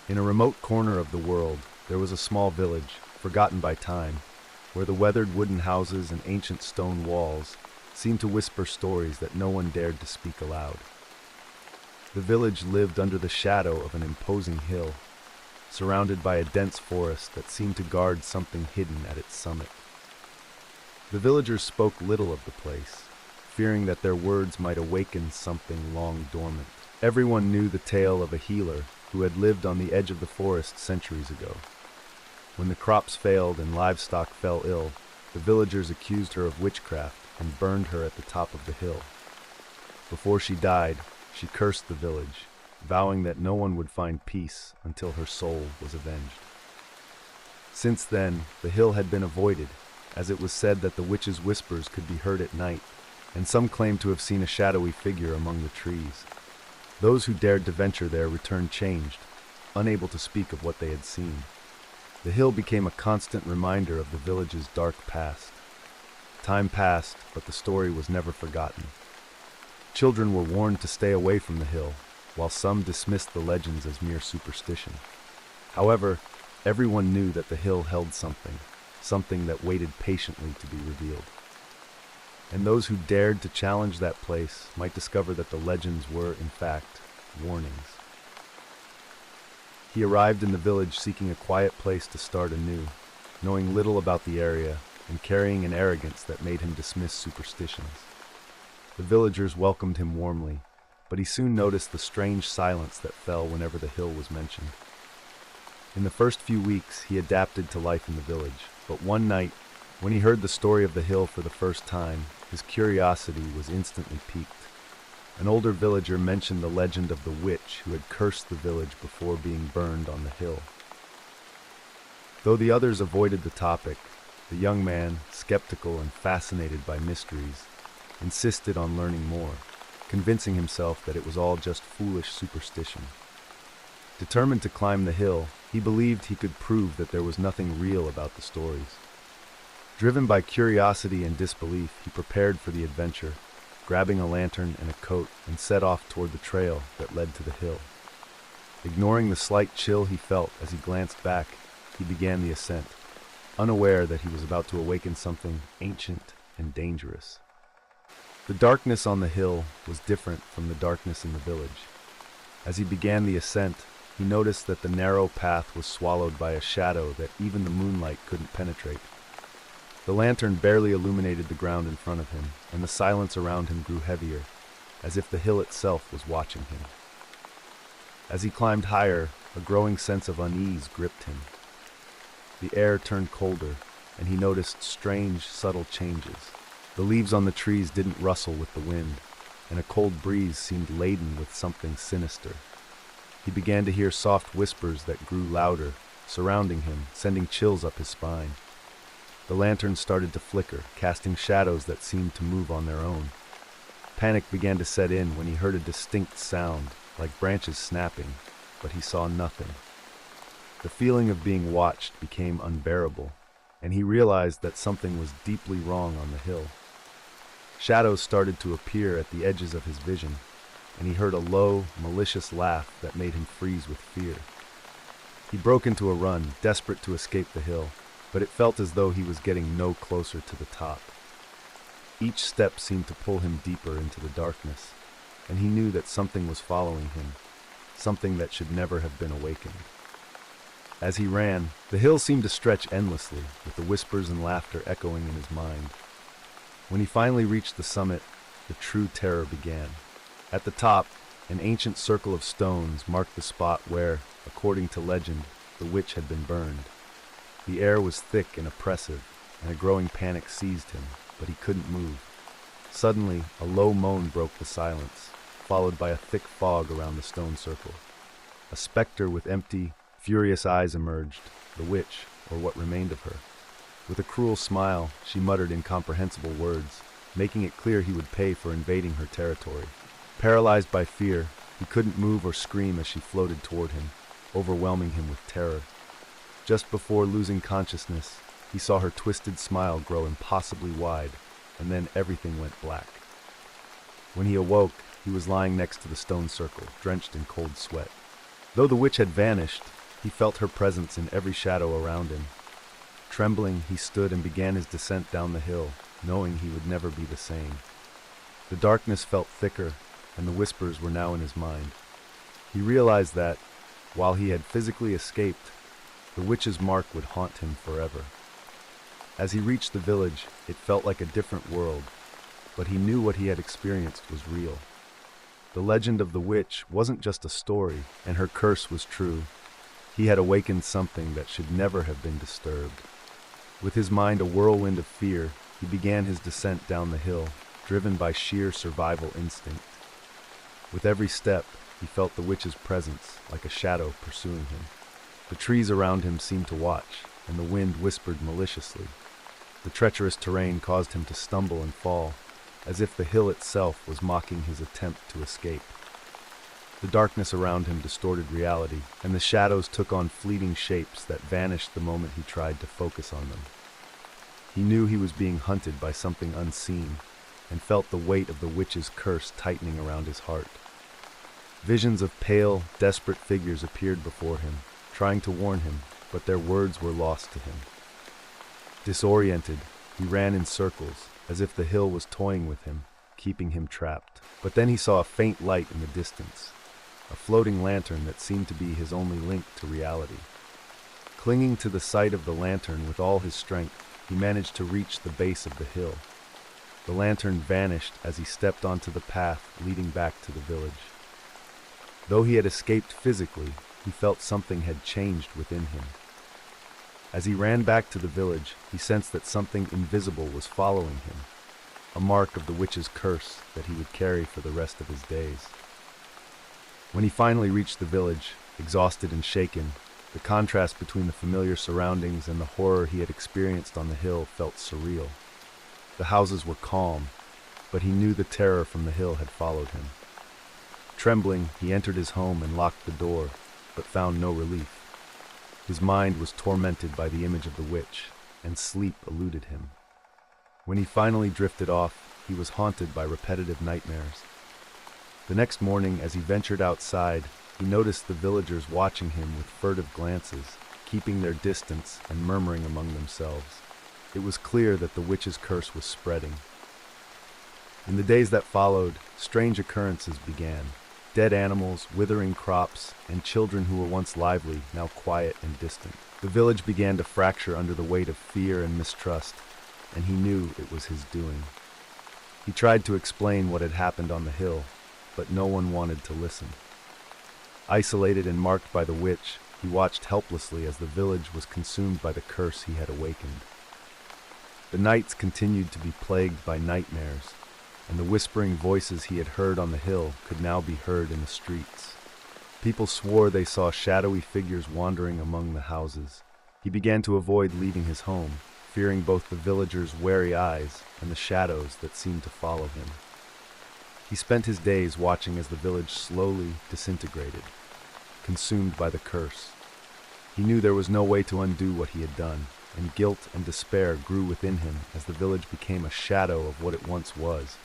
In a remote corner of the world, there was a small village, forgotten by time, where the weathered wooden houses and ancient stone walls seemed to whisper stories that no one dared to speak aloud. The village lived under the shadow of an imposing hill, surrounded by a dense forest that seemed to guard something hidden at its summit. The villagers spoke little of the place, fearing that their words might awaken something long dormant. Everyone knew the tale of a healer who had lived on the edge of the forest centuries ago. When the crops failed and livestock fell ill, the villagers accused her of witchcraft and burned her at the top of the hill. Before she died, she cursed the village, vowing that no one would find peace until her soul was avenged. Since then, the hill had been avoided, as it was said that the witch's whispers could be heard at night, and some claimed to have seen a shadowy figure among the trees. Those who dared to venture there returned changed, unable to speak of what they had seen. The hill became a constant reminder of the village's dark past. Time passed, but the story was never forgotten. Children were warned to stay away from the hill, while some dismissed the legends as mere superstition. However, everyone knew that the hill held something that waited patiently to be revealed. And those who dared to challenge that place might discover that the legends were, in fact, warnings. He arrived in the village seeking a quiet place to start anew, knowing little about the area and carrying an arrogance that made him dismiss superstitions. The villagers welcomed him warmly, but he soon noticed the strange silence that fell whenever the hill was mentioned. In the first few weeks, he adapted to life in the village, but one night, when he heard the story of the hill for the first time, his curiosity was instantly piqued. An older villager mentioned the legend of the witch who had cursed the village before being burned on the hill. Though the others avoided the topic, the young man, skeptical and fascinated by mysteries, insisted on learning more, convincing himself that it was all just foolish superstition. Determined to climb the hill, he believed he could prove that there was nothing real about the stories. Driven by curiosity and disbelief, he prepared for the adventure, grabbing a lantern and a coat, and set off toward the trail that led to the hill. Ignoring the slight chill he felt as he glanced back, he began the ascent, unaware that he was about to awaken something ancient and dangerous. The darkness on the hill was different from the darkness in the village. As he began the ascent, he noticed that the narrow path was swallowed by a shadow that even the moonlight couldn't penetrate. The lantern barely illuminated the ground in front of him, and the silence around him grew heavier, as if the hill itself was watching him. As he climbed higher, a growing sense of unease gripped him. The air turned colder, and he noticed strange, subtle changes. The leaves on the trees didn't rustle with the wind, and a cold breeze seemed laden with something sinister. He began to hear soft whispers that grew louder, surrounding him, sending chills up his spine. The lantern started to flicker, casting shadows that seemed to move on their own. Panic began to set in when he heard a distinct sound, like branches snapping, but he saw nothing. The feeling of being watched became unbearable, and he realized that something was deeply wrong on the hill. Shadows started to appear at the edges of his vision, and he heard a low, malicious laugh that made him freeze with fear. He broke into a run, desperate to escape the hill, but it felt as though he was getting no closer to the top. Each step seemed to pull him deeper into the darkness, and he knew that something was following him, something that should never have been awakened. As he ran, the hill seemed to stretch endlessly, with the whispers and laughter echoing in his mind. When he finally reached the summit, the true terror began. At the top, an ancient circle of stones marked the spot where, according to legend, the witch had been burned. The air was thick and oppressive, and a growing panic seized him, but he couldn't move. Suddenly, a low moan broke the silence, followed by a thick fog around the stone circle. A specter with empty, furious eyes emerged, the witch, or what remained of her. With a cruel smile, she muttered incomprehensible words, making it clear he would pay for invading her territory. Paralyzed by fear, he couldn't move or scream as she floated toward him, overwhelming him with terror. Just before losing consciousness, he saw her twisted smile grow impossibly wide, and then everything went black. When he awoke, he was lying next to the stone circle, drenched in cold sweat. Though the witch had vanished, He felt her presence in every shadow around him. Trembling, he stood and began his descent down the hill, knowing he would never be the same. The darkness felt thicker, and the whispers were now in his mind. He realized that, while he had physically escaped, the witch's mark would haunt him forever. As he reached the village, it felt like a different world, but he knew what he had experienced was real. The legend of the witch wasn't just a story, and her curse was true. He had awakened something that should never have been disturbed. With his mind a whirlwind of fear, he began his descent down the hill, driven by sheer survival instinct. With every step, he felt the witch's presence, like a shadow pursuing him. The trees around him seemed to watch, and the wind whispered maliciously. The treacherous terrain caused him to stumble and fall, as if the hill itself was mocking his attempt to escape. The darkness around him distorted reality, and the shadows took on fleeting shapes that vanished the moment he tried to focus on them. He knew he was being hunted by something unseen, and felt the weight of the witch's curse tightening around his heart. Visions of pale, desperate figures appeared before him, trying to warn him, but their words were lost to him. Disoriented, he ran in circles, as if the hill was toying with him, keeping him trapped. But then he saw a faint light in the distance, a floating lantern that seemed to be his only link to reality. Clinging to the sight of the lantern with all his strength, he managed to reach the base of the hill. The lantern vanished as he stepped onto the path leading back to the village. Though he had escaped physically, he felt something had changed within him. As he ran back to the village, he sensed that something invisible was following him, a mark of the witch's curse that he would carry for the rest of his days. When he finally reached the village, exhausted and shaken, the contrast between the familiar surroundings and the horror he had experienced on the hill felt surreal. The houses were calm, but he knew the terror from the hill had followed him. Trembling, he entered his home and locked the door, but found no relief. His mind was tormented by the image of the witch, and sleep eluded him. When he finally drifted off, he was haunted by repetitive nightmares. The next morning, as he ventured outside, he noticed the villagers watching him with furtive glances, keeping their distance and murmuring among themselves. It was clear that the witch's curse was spreading. In the days that followed, strange occurrences began. Dead animals, withering crops, and children who were once lively, now quiet and distant. The village began to fracture under the weight of fear and mistrust, and he knew it was his doing. He tried to explain what had happened on the hill, but no one wanted to listen. Isolated and marked by the witch, he watched helplessly as the village was consumed by the curse he had awakened. The nights continued to be plagued by nightmares, and the whispering voices he had heard on the hill could now be heard in the streets. People swore they saw shadowy figures wandering among the houses. He began to avoid leaving his home, fearing both the villagers' wary eyes and the shadows that seemed to follow him. He spent his days watching as the village slowly disintegrated, consumed by the curse. He knew there was no way to undo what he had done, and guilt and despair grew within him as the village became a shadow of what it once was,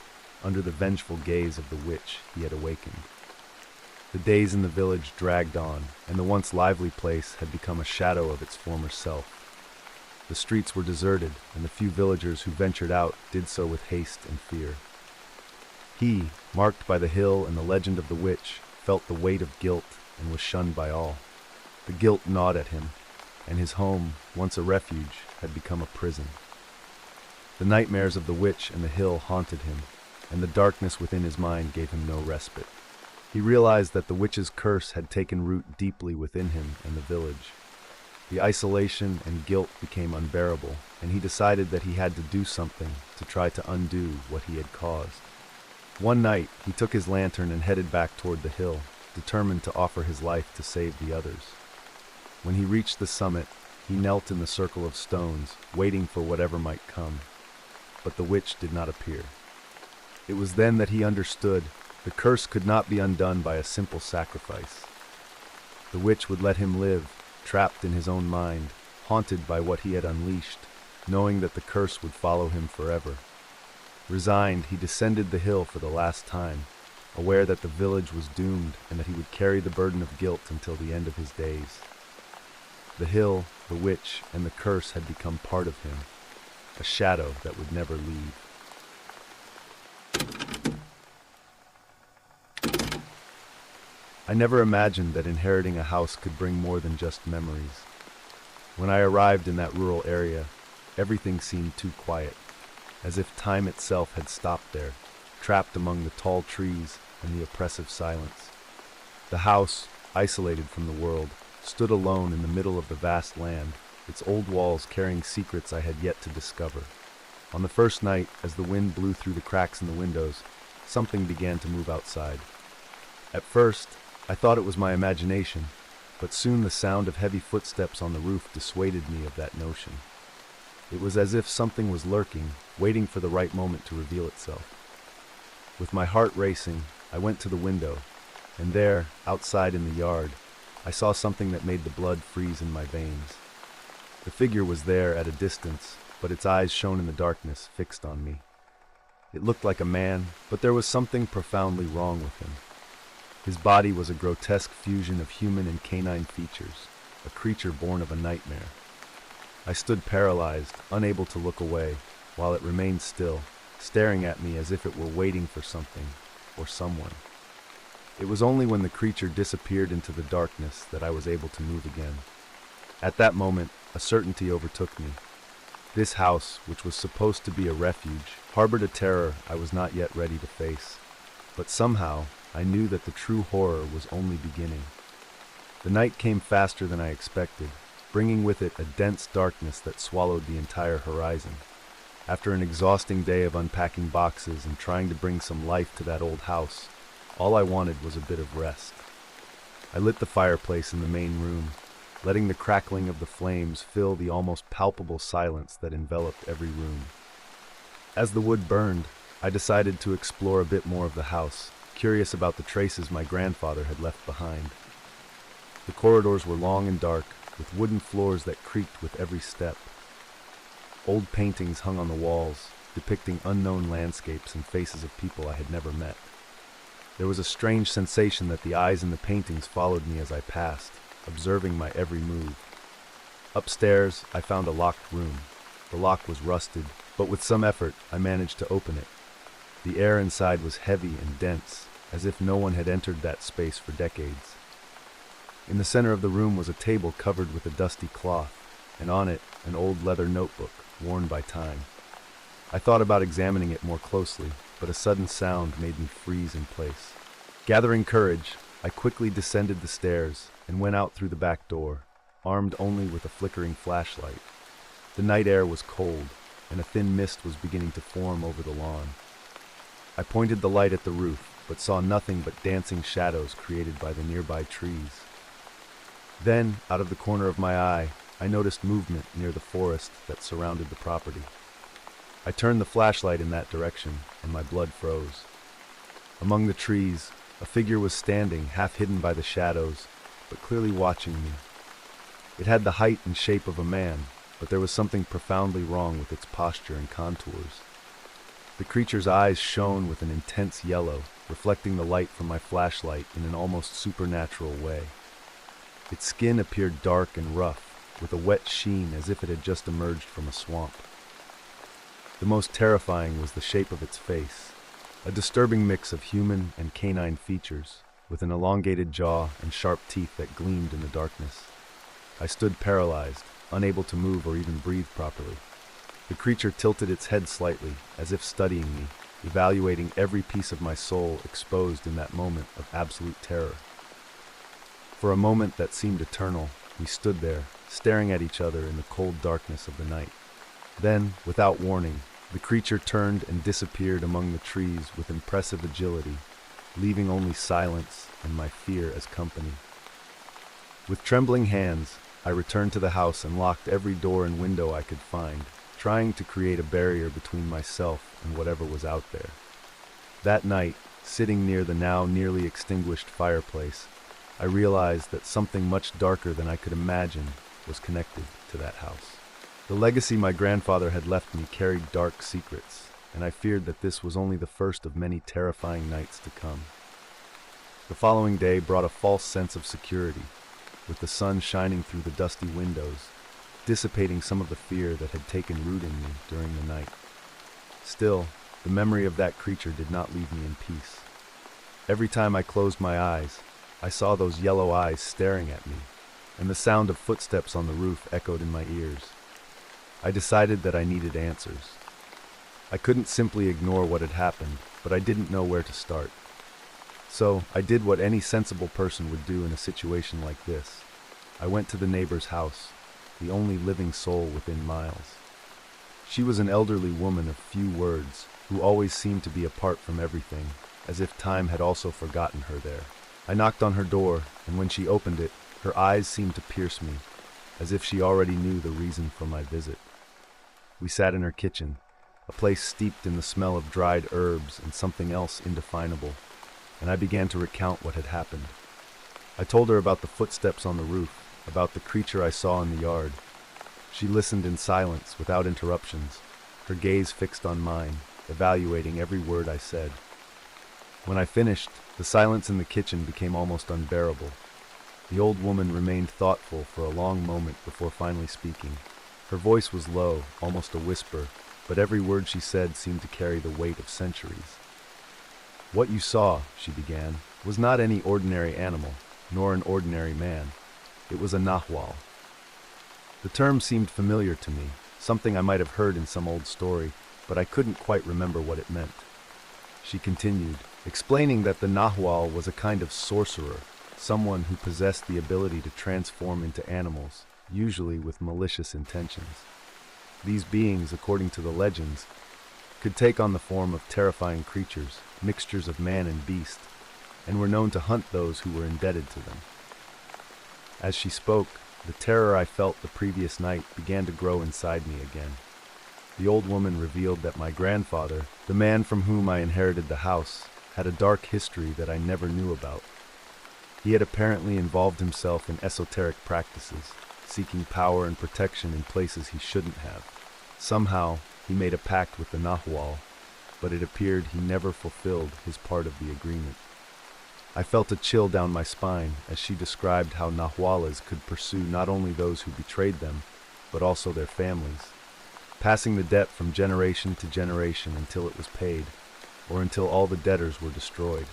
under the vengeful gaze of the witch he had awakened. The days in the village dragged on, and the once lively place had become a shadow of its former self. The streets were deserted, and the few villagers who ventured out did so with haste and fear. He, marked by the hill and the legend of the witch, felt the weight of guilt and was shunned by all. The guilt gnawed at him, and his home, once a refuge, had become a prison. The nightmares of the witch and the hill haunted him, and the darkness within his mind gave him no respite. He realized that the witch's curse had taken root deeply within him and the village. The isolation and guilt became unbearable, and he decided that he had to do something to try to undo what he had caused. One night, he took his lantern and headed back toward the hill, determined to offer his life to save the others. When he reached the summit, he knelt in the circle of stones, waiting for whatever might come. But the witch did not appear. It was then that he understood the curse could not be undone by a simple sacrifice. The witch would let him live, trapped in his own mind, haunted by what he had unleashed, knowing that the curse would follow him forever. Resigned, he descended the hill for the last time, aware that the village was doomed and that he would carry the burden of guilt until the end of his days. The hill, the witch, and the curse had become part of him, a shadow that would never leave. I never imagined that inheriting a house could bring more than just memories. When I arrived in that rural area, everything seemed too quiet, as if time itself had stopped there, trapped among the tall trees and the oppressive silence. The house, isolated from the world, stood alone in the middle of the vast land, its old walls carrying secrets I had yet to discover. On the first night, as the wind blew through the cracks in the windows, something began to move outside. At first, I thought it was my imagination, but soon the sound of heavy footsteps on the roof dissuaded me of that notion. It was as if something was lurking, waiting for the right moment to reveal itself. With my heart racing, I went to the window, and there, outside in the yard, I saw something that made the blood freeze in my veins. The figure was there at a distance, but its eyes shone in the darkness, fixed on me. It looked like a man, but there was something profoundly wrong with him. His body was a grotesque fusion of human and canine features, a creature born of a nightmare. I stood paralyzed, unable to look away, while it remained still, staring at me as if it were waiting for something, or someone. It was only when the creature disappeared into the darkness that I was able to move again. At that moment, a certainty overtook me. This house, which was supposed to be a refuge, harbored a terror I was not yet ready to face. But somehow, I knew that the true horror was only beginning. The night came faster than I expected, bringing with it a dense darkness that swallowed the entire horizon. After an exhausting day of unpacking boxes and trying to bring some life to that old house, all I wanted was a bit of rest. I lit the fireplace in the main room, letting the crackling of the flames fill the almost palpable silence that enveloped every room. As the wood burned, I decided to explore a bit more of the house, curious about the traces my grandfather had left behind. The corridors were long and dark, with wooden floors that creaked with every step. Old paintings hung on the walls, depicting unknown landscapes and faces of people I had never met. There was a strange sensation that the eyes in the paintings followed me as I passed, observing my every move. Upstairs, I found a locked room. The lock was rusted, but with some effort, I managed to open it. The air inside was heavy and dense, as if no one had entered that space for decades. In the center of the room was a table covered with a dusty cloth, and on it, an old leather notebook, worn by time. I thought about examining it more closely, but a sudden sound made me freeze in place. Gathering courage, I quickly descended the stairs and went out through the back door, armed only with a flickering flashlight. The night air was cold, and a thin mist was beginning to form over the lawn. I pointed the light at the roof, but saw nothing but dancing shadows created by the nearby trees. Then, out of the corner of my eye, I noticed movement near the forest that surrounded the property. I turned the flashlight in that direction, and my blood froze. Among the trees, a figure was standing, half hidden by the shadows, but clearly watching me. It had the height and shape of a man, but there was something profoundly wrong with its posture and contours. The creature's eyes shone with an intense yellow, reflecting the light from my flashlight in an almost supernatural way. Its skin appeared dark and rough, with a wet sheen as if it had just emerged from a swamp. The most terrifying was the shape of its face, a disturbing mix of human and canine features, with an elongated jaw and sharp teeth that gleamed in the darkness. I stood paralyzed, unable to move or even breathe properly. The creature tilted its head slightly, as if studying me, evaluating every piece of my soul exposed in that moment of absolute terror. For a moment that seemed eternal, we stood there, staring at each other in the cold darkness of the night. Then, without warning, the creature turned and disappeared among the trees with impressive agility, leaving only silence and my fear as company. With trembling hands, I returned to the house and locked every door and window I could find, trying to create a barrier between myself and whatever was out there. That night, sitting near the now nearly extinguished fireplace, I realized that something much darker than I could imagine was connected to that house. The legacy my grandfather had left me carried dark secrets, and I feared that this was only the first of many terrifying nights to come. The following day brought a false sense of security. with the sun shining through the dusty windows, dissipating some of the fear that had taken root in me during the night. Still, the memory of that creature did not leave me in peace. Every time I closed my eyes, I saw those yellow eyes staring at me, and the sound of footsteps on the roof echoed in my ears. I decided that I needed answers. I couldn't simply ignore what had happened, but I didn't know where to start. So, I did what any sensible person would do in a situation like this. I went to the neighbor's house, the only living soul within miles. She was an elderly woman of few words, who always seemed to be apart from everything, as if time had also forgotten her there. I knocked on her door, and when she opened it, her eyes seemed to pierce me, as if she already knew the reason for my visit. We sat in her kitchen, a place steeped in the smell of dried herbs and something else indefinable, and I began to recount what had happened. I told her about the footsteps on the roof, about the creature I saw in the yard. She listened in silence, without interruptions, her gaze fixed on mine, evaluating every word I said. When I finished, the silence in the kitchen became almost unbearable. The old woman remained thoughtful for a long moment before finally speaking. Her voice was low, almost a whisper, but every word she said seemed to carry the weight of centuries. "What you saw," she began, "was not any ordinary animal, nor an ordinary man. It was a Nahual." The term seemed familiar to me, something I might have heard in some old story, but I couldn't quite remember what it meant. She continued, explaining that the Nahual was a kind of sorcerer, someone who possessed the ability to transform into animals, usually with malicious intentions. These beings, according to the legends, could take on the form of terrifying creatures, mixtures of man and beast, and were known to hunt those who were indebted to them. As she spoke, the terror I felt the previous night began to grow inside me again. The old woman revealed that my grandfather, the man from whom I inherited the house, had a dark history that I never knew about. He had apparently involved himself in esoteric practices, seeking power and protection in places he shouldn't have. Somehow, he made a pact with the Nahual, but it appeared he never fulfilled his part of the agreement. I felt a chill down my spine as she described how Nahuales could pursue not only those who betrayed them, but also their families, passing the debt from generation to generation until it was paid, or until all the debtors were destroyed.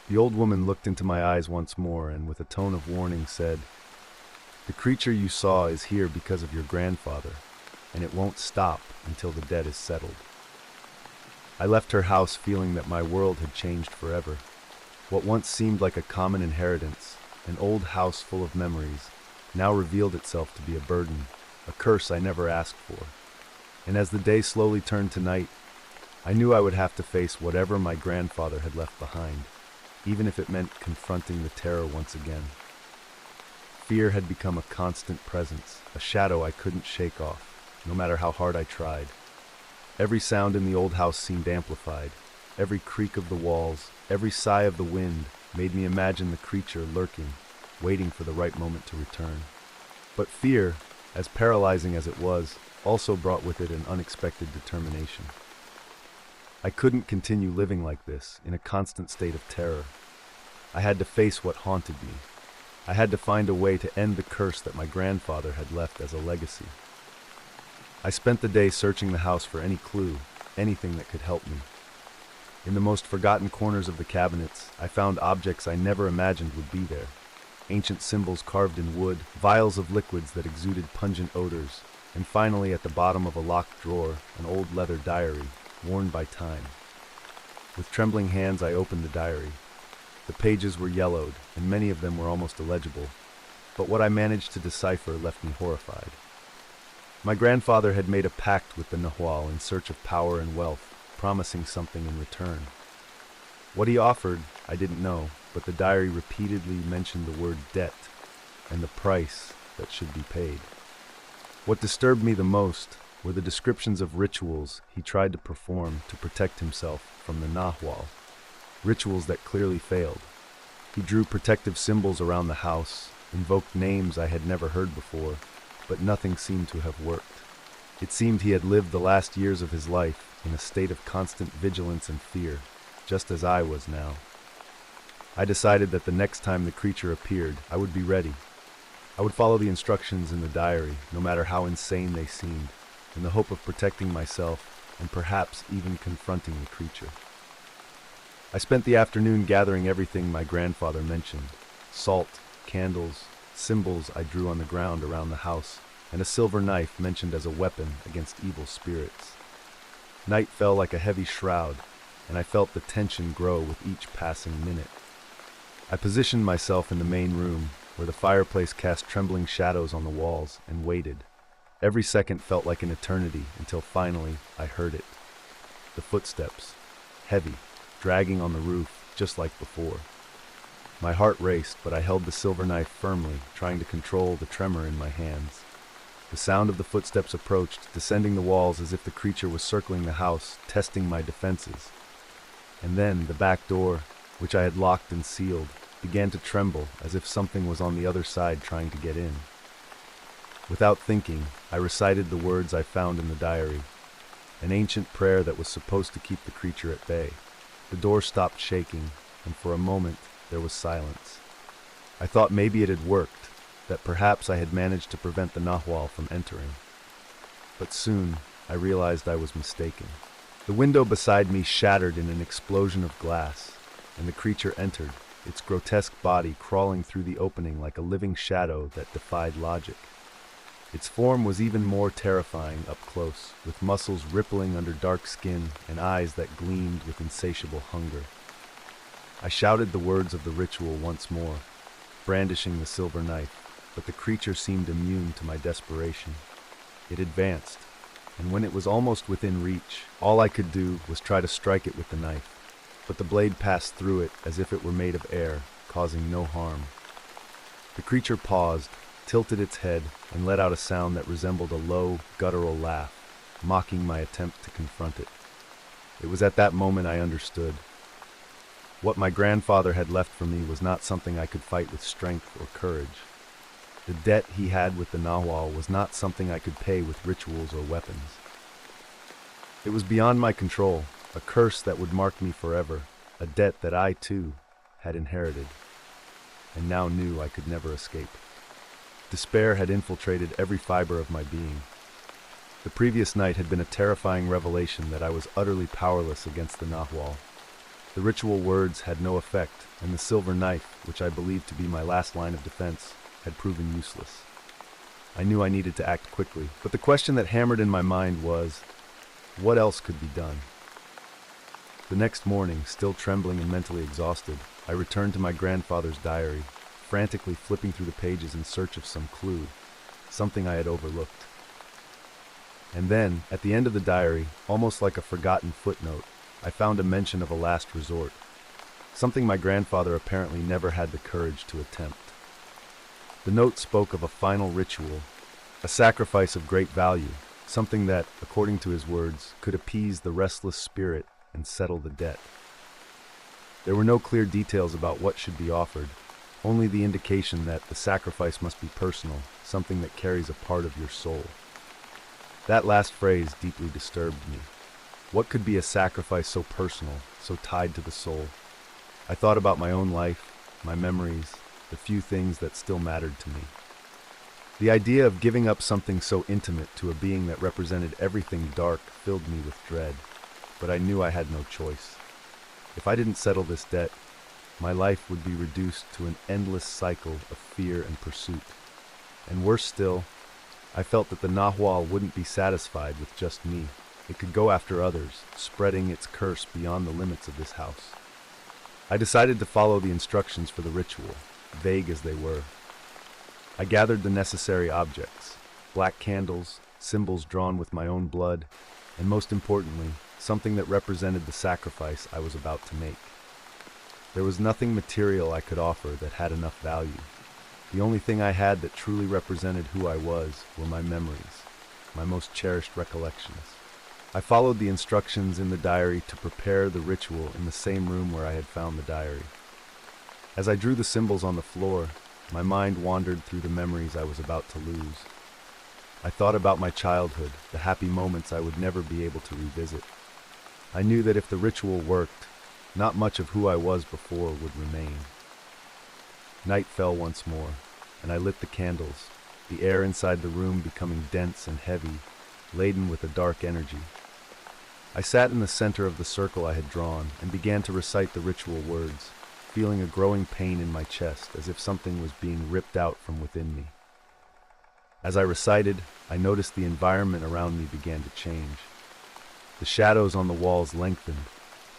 The old woman looked into my eyes once more and with a tone of warning said, "The creature you saw is here because of your grandfather, and it won't stop until the debt is settled." I left her house feeling that my world had changed forever. What once seemed like a common inheritance, an old house full of memories, now revealed itself to be a burden, a curse I never asked for. And as the day slowly turned to night, I knew I would have to face whatever my grandfather had left behind, even if it meant confronting the terror once again. Fear had become a constant presence, a shadow I couldn't shake off, no matter how hard I tried. Every sound in the old house seemed amplified. Every creak of the walls, every sigh of the wind made me imagine the creature lurking, waiting for the right moment to return. But fear, as paralyzing as it was, also brought with it an unexpected determination. I couldn't continue living like this, in a constant state of terror. I had to face what haunted me. I had to find a way to end the curse that my grandfather had left as a legacy. I spent the day searching the house for any clue, anything that could help me. In the most forgotten corners of the cabinets, I found objects I never imagined would be there. Ancient symbols carved in wood, vials of liquids that exuded pungent odors, and finally at the bottom of a locked drawer, an old leather diary, worn by time. With trembling hands I opened the diary. The pages were yellowed, and many of them were almost illegible, but what I managed to decipher left me horrified. My grandfather had made a pact with the Nahual in search of power and wealth, promising something in return. What he offered, I didn't know, but the diary repeatedly mentioned the word debt and the price that should be paid. What disturbed me the most were the descriptions of rituals he tried to perform to protect himself from the Nahual, rituals that clearly failed. He drew protective symbols around the house, invoked names I had never heard before, but nothing seemed to have worked. It seemed he had lived the last years of his life in a state of constant vigilance and fear, just as I was now. I decided that the next time the creature appeared, I would be ready. I would follow the instructions in the diary, no matter how insane they seemed, in the hope of protecting myself and perhaps even confronting the creature. I spent the afternoon gathering everything my grandfather mentioned: salt, candles, symbols I drew on the ground around the house, and a silver knife mentioned as a weapon against evil spirits. Night fell like a heavy shroud, and I felt the tension grow with each passing minute. I positioned myself in the main room, where the fireplace cast trembling shadows on the walls, and waited. Every second felt like an eternity until finally I heard it. The footsteps, heavy, dragging on the roof, just like before. My heart raced, but I held the silver knife firmly, trying to control the tremor in my hands. The sound of the footsteps approached, descending the walls as if the creature was circling the house, testing my defenses. And then the back door, which I had locked and sealed, began to tremble as if something was on the other side trying to get in. Without thinking, I recited the words I found in the diary, an ancient prayer that was supposed to keep the creature at bay. The door stopped shaking, and for a moment there was silence. I thought maybe it had worked, that perhaps I had managed to prevent the Nahual from entering. But soon I realized I was mistaken. The window beside me shattered in an explosion of glass, and the creature entered, its grotesque body crawling through the opening like a living shadow that defied logic. Its form was even more terrifying up close, with muscles rippling under dark skin and eyes that gleamed with insatiable hunger. I shouted the words of the ritual once more, brandishing the silver knife, but the creature seemed immune to my desperation. It advanced, and when it was almost within reach, all I could do was try to strike it with the knife, but the blade passed through it as if it were made of air, causing no harm. The creature paused, tilted its head, and let out a sound that resembled a low, guttural laugh, mocking my attempt to confront it. It was at that moment I understood. What my grandfather had left for me was not something I could fight with strength or courage. The debt he had with the Nahual was not something I could pay with rituals or weapons. It was beyond my control, a curse that would mark me forever, a debt that I, too, had inherited, and now knew I could never escape. Despair had infiltrated every fiber of my being. The previous night had been a terrifying revelation that I was utterly powerless against the Nahual. The ritual words had no effect, and the silver knife, which I believed to be my last line of defense, had proven useless. I knew I needed to act quickly, but the question that hammered in my mind was, what else could be done? The next morning, still trembling and mentally exhausted, I returned to my grandfather's diary, frantically flipping through the pages in search of some clue, something I had overlooked. And then, at the end of the diary, almost like a forgotten footnote, I found a mention of a last resort, something my grandfather apparently never had the courage to attempt. The note spoke of a final ritual, a sacrifice of great value, something that, according to his words, could appease the restless spirit and settle the debt. There were no clear details about what should be offered, only the indication that the sacrifice must be personal, something that carries a part of your soul. That last phrase deeply disturbed me. What could be a sacrifice so personal, so tied to the soul? I thought about my own life, my memories, the few things that still mattered to me. The idea of giving up something so intimate to a being that represented everything dark filled me with dread, but I knew I had no choice. If I didn't settle this debt, my life would be reduced to an endless cycle of fear and pursuit. And worse still, I felt that the Nahual wouldn't be satisfied with just me. It could go after others, spreading its curse beyond the limits of this house. I decided to follow the instructions for the ritual, vague as they were. I gathered the necessary objects, black candles, symbols drawn with my own blood, and most importantly, something that represented the sacrifice I was about to make. There was nothing material I could offer that had enough value. The only thing I had that truly represented who I was were my memories, my most cherished recollections. I followed the instructions in the diary to prepare the ritual in the same room where I had found the diary. As I drew the symbols on the floor, my mind wandered through the memories I was about to lose. I thought about my childhood, the happy moments I would never be able to revisit. I knew that if the ritual worked, Not much of who I was before would remain. Night fell once more, and I lit the candles, the air inside the room becoming dense and heavy, laden with a dark energy. I sat in the center of the circle I had drawn and began to recite the ritual words, feeling a growing pain in my chest as if something was being ripped out from within me. As I recited, I noticed the environment around me began to change. The shadows on the walls lengthened,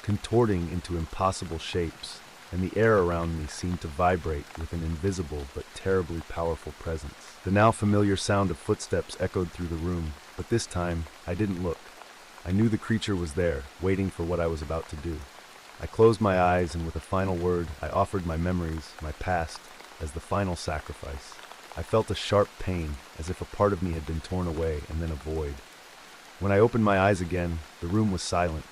contorting into impossible shapes, and the air around me seemed to vibrate with an invisible but terribly powerful presence. The now familiar sound of footsteps echoed through the room, but this time I didn't look. I knew the creature was there, waiting for what I was about to do. I closed my eyes, and with a final word, I offered my memories, my past, as the final sacrifice. I felt a sharp pain, as if a part of me had been torn away and then a void. When I opened my eyes again, the room was silent.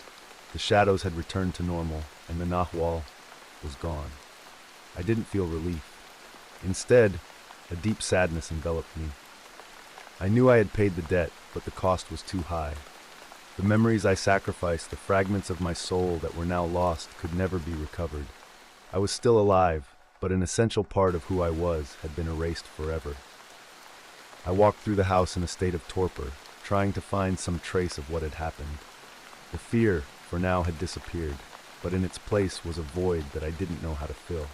The shadows had returned to normal, and the Nahual was gone. I didn't feel relief. Instead, a deep sadness enveloped me. I knew I had paid the debt, but the cost was too high. The memories I sacrificed, the fragments of my soul that were now lost, could never be recovered. I was still alive, but an essential part of who I was had been erased forever. I walked through the house in a state of torpor, trying to find some trace of what had happened. The fear, for now, had disappeared, but in its place was a void that I didn't know how to fill.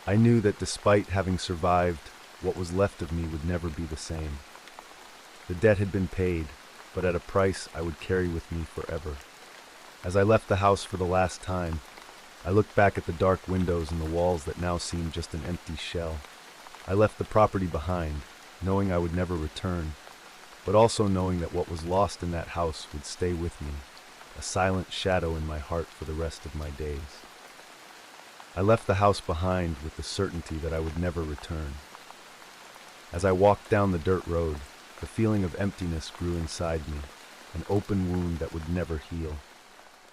I knew that despite having survived, what was left of me would never be the same. The debt had been paid, but at a price I would carry with me forever. As I left the house for the last time, I looked back at the dark windows and the walls that now seemed just an empty shell. I left the property behind, knowing I would never return, but also knowing that what was lost in that house would stay with me, a silent shadow in my heart for the rest of my days. I left the house behind with the certainty that I would never return. As I walked down the dirt road, the feeling of emptiness grew inside me, an open wound that would never heal.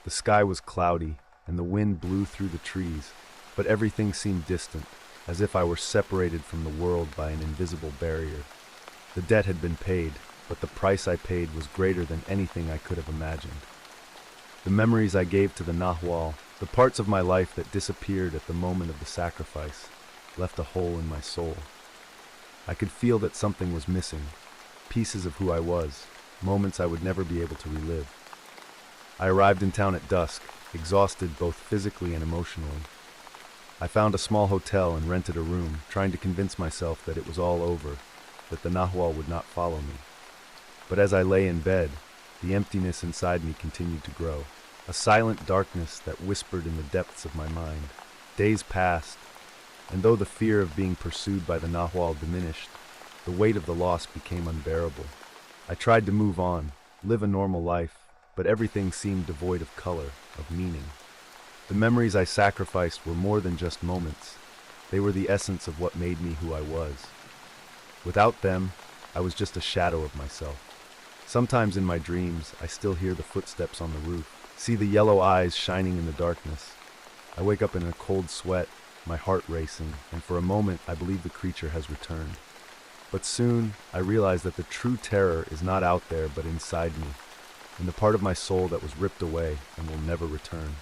The sky was cloudy, and the wind blew through the trees, but everything seemed distant, as if I were separated from the world by an invisible barrier. The debt had been paid, but the price I paid was greater than anything I could have imagined. The memories I gave to the Nahual, the parts of my life that disappeared at the moment of the sacrifice, left a hole in my soul. I could feel that something was missing, pieces of who I was, moments I would never be able to relive. I arrived in town at dusk, exhausted both physically and emotionally. I found a small hotel and rented a room, trying to convince myself that it was all over, that the Nahual would not follow me. But as I lay in bed, the emptiness inside me continued to grow, a silent darkness that whispered in the depths of my mind. Days passed, and though the fear of being pursued by the Nahual diminished, the weight of the loss became unbearable. I tried to move on, live a normal life, but everything seemed devoid of color, of meaning. The memories I sacrificed were more than just moments. They were the essence of what made me who I was. Without them, I was just a shadow of myself. Sometimes in my dreams, I still hear the footsteps on the roof, see the yellow eyes shining in the darkness. I wake up in a cold sweat, my heart racing, and for a moment I believe the creature has returned. But soon, I realize that the true terror is not out there but inside me, in the part of my soul that was ripped away and will never return.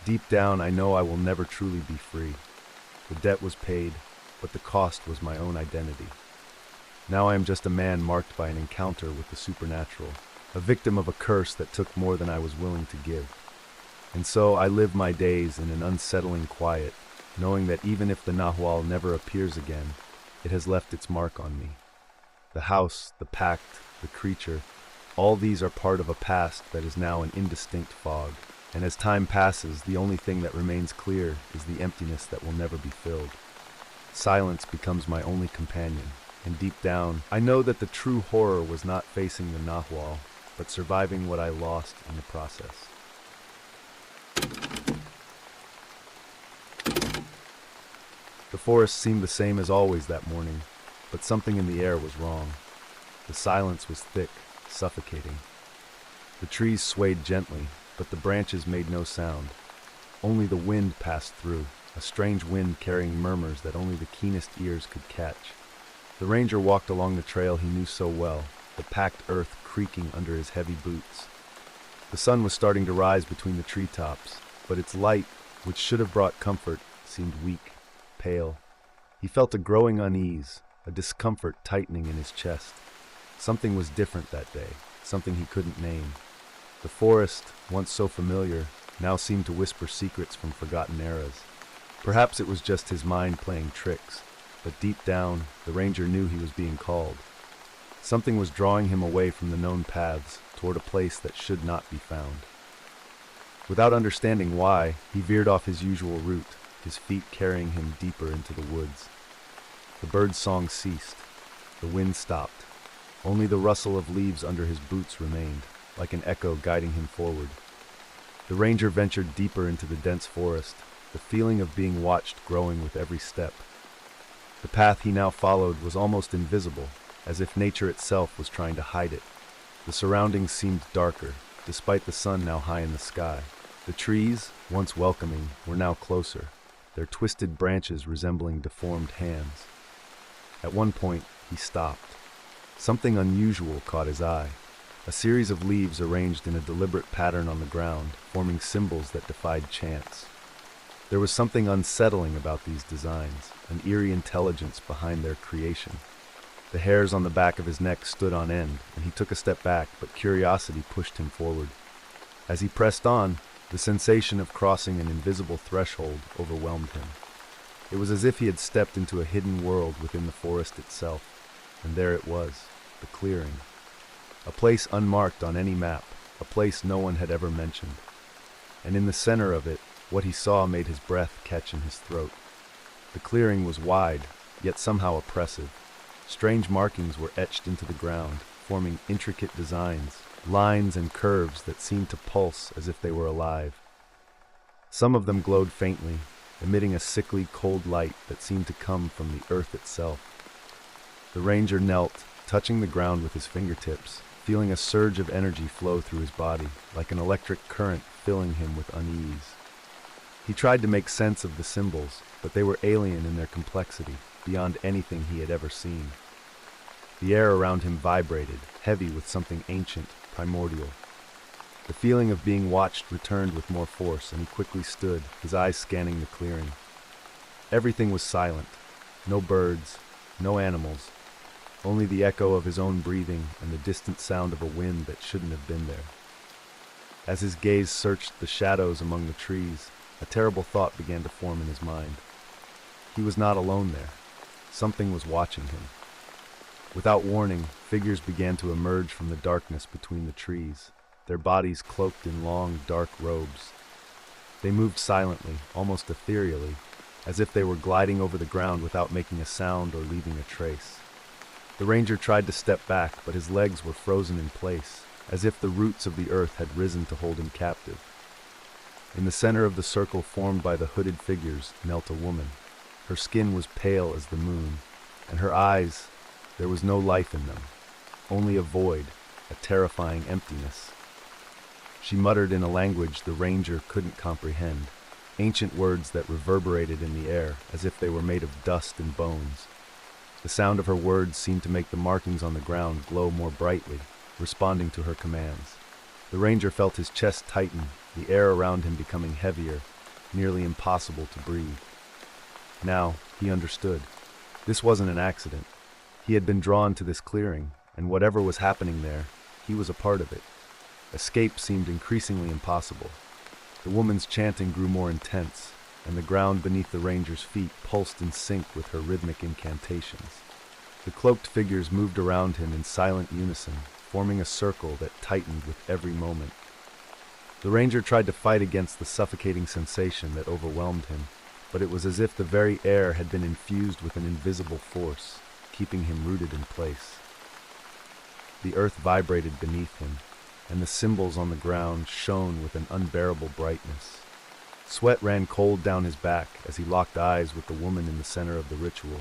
Deep down, I know I will never truly be free. The debt was paid, but the cost was my own identity. Now I am just a man marked by an encounter with the supernatural, a victim of a curse that took more than I was willing to give. And so I live my days in an unsettling quiet, knowing that even if the Nahual never appears again, it has left its mark on me. The house, the pact, the creature, all these are part of a past that is now an indistinct fog. And as time passes, the only thing that remains clear is the emptiness that will never be filled. Silence becomes my only companion, and deep down, I know that the true horror was not facing the Nahual, but surviving what I lost in the process. The forest seemed the same as always that morning, but something in the air was wrong. The silence was thick, suffocating. The trees swayed gently, but the branches made no sound. Only the wind passed through, a strange wind carrying murmurs that only the keenest ears could catch. The ranger walked along the trail he knew so well, the packed earth creaking under his heavy boots. The sun was starting to rise between the treetops, but its light, which should have brought comfort, seemed weak, pale. He felt a growing unease, a discomfort tightening in his chest. Something was different that day, something he couldn't name. The forest, once so familiar, now seemed to whisper secrets from forgotten eras. Perhaps it was just his mind playing tricks, but deep down, the ranger knew he was being called. Something was drawing him away from the known paths toward a place that should not be found. Without understanding why, he veered off his usual route, his feet carrying him deeper into the woods. The bird's song ceased. The wind stopped. Only the rustle of leaves under his boots remained, like an echo guiding him forward. The ranger ventured deeper into the dense forest, the feeling of being watched growing with every step. The path he now followed was almost invisible, as if nature itself was trying to hide it. The surroundings seemed darker, despite the sun now high in the sky. The trees, once welcoming, were now closer, their twisted branches resembling deformed hands. At one point, he stopped. Something unusual caught his eye. A series of leaves arranged in a deliberate pattern on the ground, forming symbols that defied chance. There was something unsettling about these designs, an eerie intelligence behind their creation. The hairs on the back of his neck stood on end, and he took a step back, but curiosity pushed him forward. As he pressed on, the sensation of crossing an invisible threshold overwhelmed him. It was as if he had stepped into a hidden world within the forest itself, and there it was, the clearing. A place unmarked on any map, a place no one had ever mentioned. And in the center of it, what he saw made his breath catch in his throat. The clearing was wide, yet somehow oppressive. Strange markings were etched into the ground, forming intricate designs, lines and curves that seemed to pulse as if they were alive. Some of them glowed faintly, emitting a sickly, cold light that seemed to come from the earth itself. The ranger knelt, touching the ground with his fingertips, feeling a surge of energy flow through his body, like an electric current filling him with unease. He tried to make sense of the symbols, but they were alien in their complexity, beyond anything he had ever seen. The air around him vibrated, heavy with something ancient, primordial. The feeling of being watched returned with more force, and he quickly stood, his eyes scanning the clearing. Everything was silent. No birds, no animals, only the echo of his own breathing and the distant sound of a wind that shouldn't have been there. As his gaze searched the shadows among the trees, a terrible thought began to form in his mind. He was not alone there. Something was watching him. Without warning, figures began to emerge from the darkness between the trees, their bodies cloaked in long, dark robes. They moved silently, almost ethereally, as if they were gliding over the ground without making a sound or leaving a trace. The ranger tried to step back, but his legs were frozen in place, as if the roots of the earth had risen to hold him captive. In the center of the circle formed by the hooded figures knelt a woman. Her skin was pale as the moon, and her eyes, there was no life in them, only a void, a terrifying emptiness. She muttered in a language the ranger couldn't comprehend, ancient words that reverberated in the air as if they were made of dust and bones. The sound of her words seemed to make the markings on the ground glow more brightly, responding to her commands. The ranger felt his chest tighten, the air around him becoming heavier, nearly impossible to breathe. Now, he understood. This wasn't an accident. He had been drawn to this clearing, and whatever was happening there, he was a part of it. Escape seemed increasingly impossible. The woman's chanting grew more intense, and the ground beneath the ranger's feet pulsed in sync with her rhythmic incantations. The cloaked figures moved around him in silent unison, forming a circle that tightened with every moment. The ranger tried to fight against the suffocating sensation that overwhelmed him, but it was as if the very air had been infused with an invisible force, keeping him rooted in place. The earth vibrated beneath him, and the symbols on the ground shone with an unbearable brightness. Sweat ran cold down his back as he locked eyes with the woman in the center of the ritual,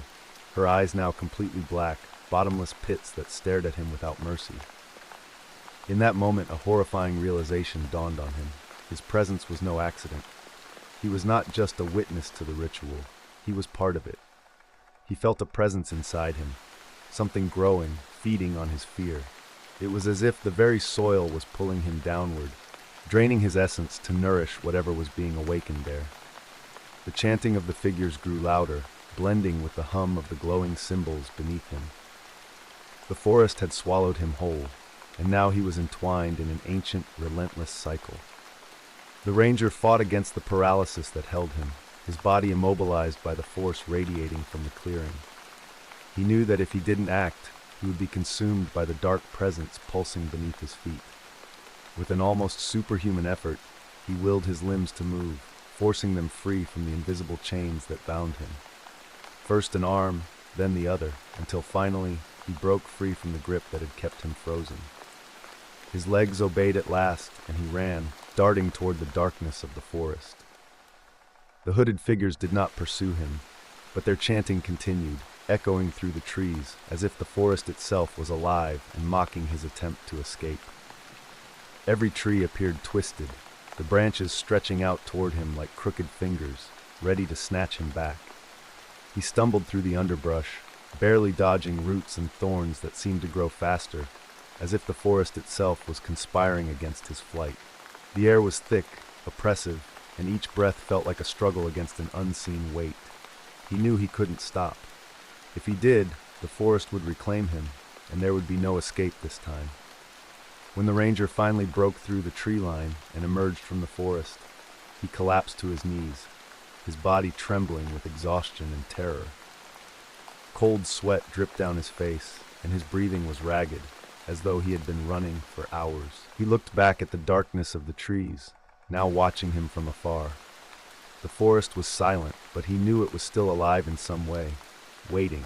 her eyes now completely black, bottomless pits that stared at him without mercy. In that moment, a horrifying realization dawned on him. His presence was no accident. He was not just a witness to the ritual, he was part of it. He felt a presence inside him, something growing, feeding on his fear. It was as if the very soil was pulling him downward, draining his essence to nourish whatever was being awakened there. The chanting of the figures grew louder, blending with the hum of the glowing symbols beneath him. The forest had swallowed him whole, and now he was entwined in an ancient, relentless cycle. The ranger fought against the paralysis that held him, his body immobilized by the force radiating from the clearing. He knew that if he didn't act, he would be consumed by the dark presence pulsing beneath his feet. With an almost superhuman effort, he willed his limbs to move, forcing them free from the invisible chains that bound him. First an arm, then the other, until finally he broke free from the grip that had kept him frozen. His legs obeyed at last, and he ran, darting toward the darkness of the forest. The hooded figures did not pursue him, but their chanting continued, echoing through the trees, as if the forest itself was alive and mocking his attempt to escape. Every tree appeared twisted, the branches stretching out toward him like crooked fingers, ready to snatch him back. He stumbled through the underbrush, barely dodging roots and thorns that seemed to grow faster, as if the forest itself was conspiring against his flight. The air was thick, oppressive, and each breath felt like a struggle against an unseen weight. He knew he couldn't stop. If he did, the forest would reclaim him, and there would be no escape this time. When the ranger finally broke through the tree line and emerged from the forest, he collapsed to his knees, his body trembling with exhaustion and terror. Cold sweat dripped down his face, and his breathing was ragged, as though he had been running for hours. He looked back at the darkness of the trees, now watching him from afar. The forest was silent, but he knew it was still alive in some way, waiting.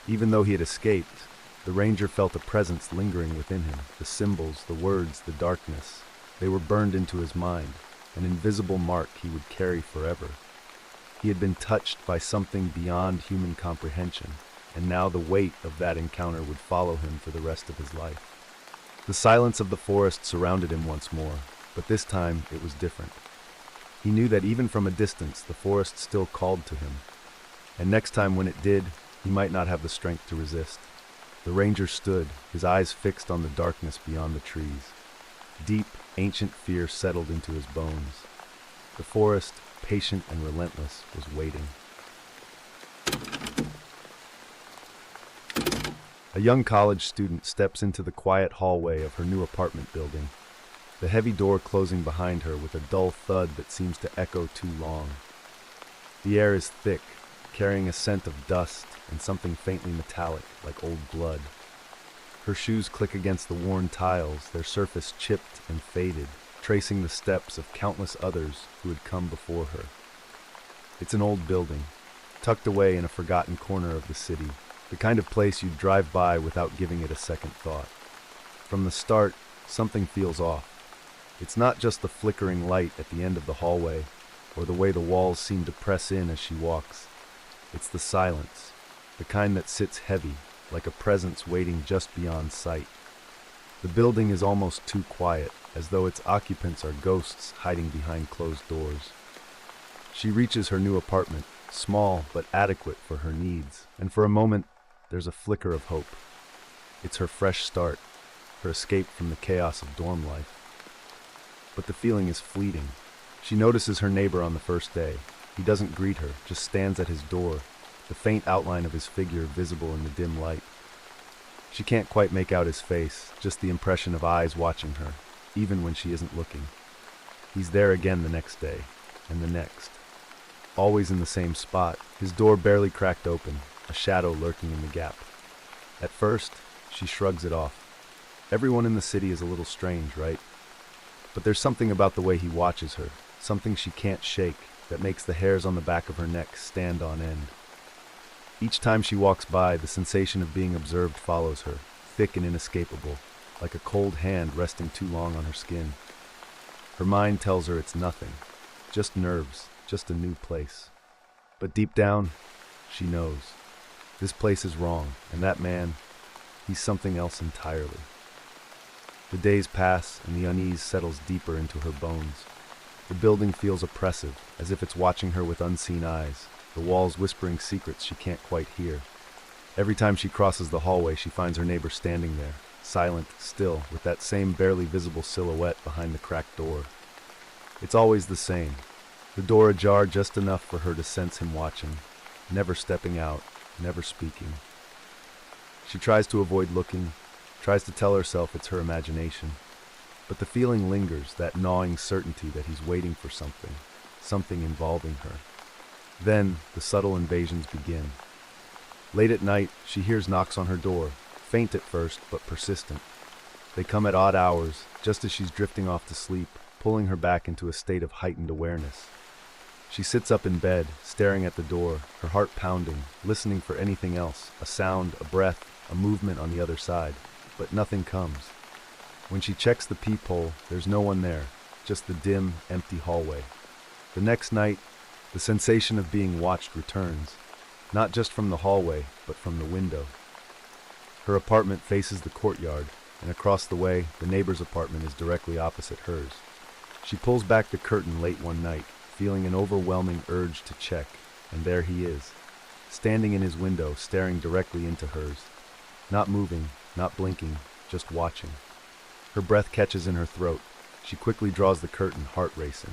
Even though he had escaped, the ranger felt a presence lingering within him, the symbols, the words, the darkness. They were burned into his mind, an invisible mark he would carry forever. He had been touched by something beyond human comprehension, and now the weight of that encounter would follow him for the rest of his life. The silence of the forest surrounded him once more, but this time it was different. He knew that even from a distance, the forest still called to him, and next time when it did, he might not have the strength to resist. The ranger stood, his eyes fixed on the darkness beyond the trees. Deep, ancient fear settled into his bones. The forest, patient and relentless, was waiting. A young college student steps into the quiet hallway of her new apartment building, the heavy door closing behind her with a dull thud that seems to echo too long. The air is thick, carrying a scent of dust and something faintly metallic, like old blood. Her shoes click against the worn tiles, their surface chipped and faded, tracing the steps of countless others who had come before her. It's an old building, tucked away in a forgotten corner of the city, the kind of place you'd drive by without giving it a second thought. From the start, something feels off. It's not just the flickering light at the end of the hallway, or the way the walls seem to press in as she walks. It's the silence, the kind that sits heavy, like a presence waiting just beyond sight. The building is almost too quiet, as though its occupants are ghosts hiding behind closed doors. She reaches her new apartment, small but adequate for her needs, and for a moment, there's a flicker of hope. It's her fresh start, her escape from the chaos of dorm life. But the feeling is fleeting. She notices her neighbor on the first day. He doesn't greet her, just stands at his door, the faint outline of his figure visible in the dim light. She can't quite make out his face, just the impression of eyes watching her, even when she isn't looking. He's there again the next day, and the next. Always in the same spot, his door barely cracked open, a shadow lurking in the gap. At first, she shrugs it off. Everyone in the city is a little strange, right? But there's something about the way he watches her, something she can't shake, that makes the hairs on the back of her neck stand on end. Each time she walks by, the sensation of being observed follows her, thick and inescapable, like a cold hand resting too long on her skin. Her mind tells her it's nothing, just nerves, just a new place. But deep down, she knows. This place is wrong, and that man, he's something else entirely. The days pass, and the unease settles deeper into her bones. The building feels oppressive, as if it's watching her with unseen eyes, the walls whispering secrets she can't quite hear. Every time she crosses the hallway, she finds her neighbor standing there, silent, still, with that same barely visible silhouette behind the cracked door. It's always the same. The door ajar just enough for her to sense him watching, never stepping out, never speaking. She tries to avoid looking, tries to tell herself it's her imagination. But the feeling lingers, that gnawing certainty that he's waiting for something involving her. Then, the subtle invasions begin. Late at night, she hears knocks on her door, faint at first, but persistent. They come at odd hours, just as she's drifting off to sleep, pulling her back into a state of heightened awareness. She sits up in bed, staring at the door, her heart pounding, listening for anything else, a sound, a breath, a movement on the other side. But nothing comes. When she checks the peephole, there's no one there, just the dim, empty hallway. The next night, the sensation of being watched returns, not just from the hallway, but from the window. Her apartment faces the courtyard, and across the way, the neighbor's apartment is directly opposite hers. She pulls back the curtain late one night, feeling an overwhelming urge to check, and there he is, standing in his window, staring directly into hers. Not moving, not blinking, just watching. Her breath catches in her throat. She quickly draws the curtain, heart racing.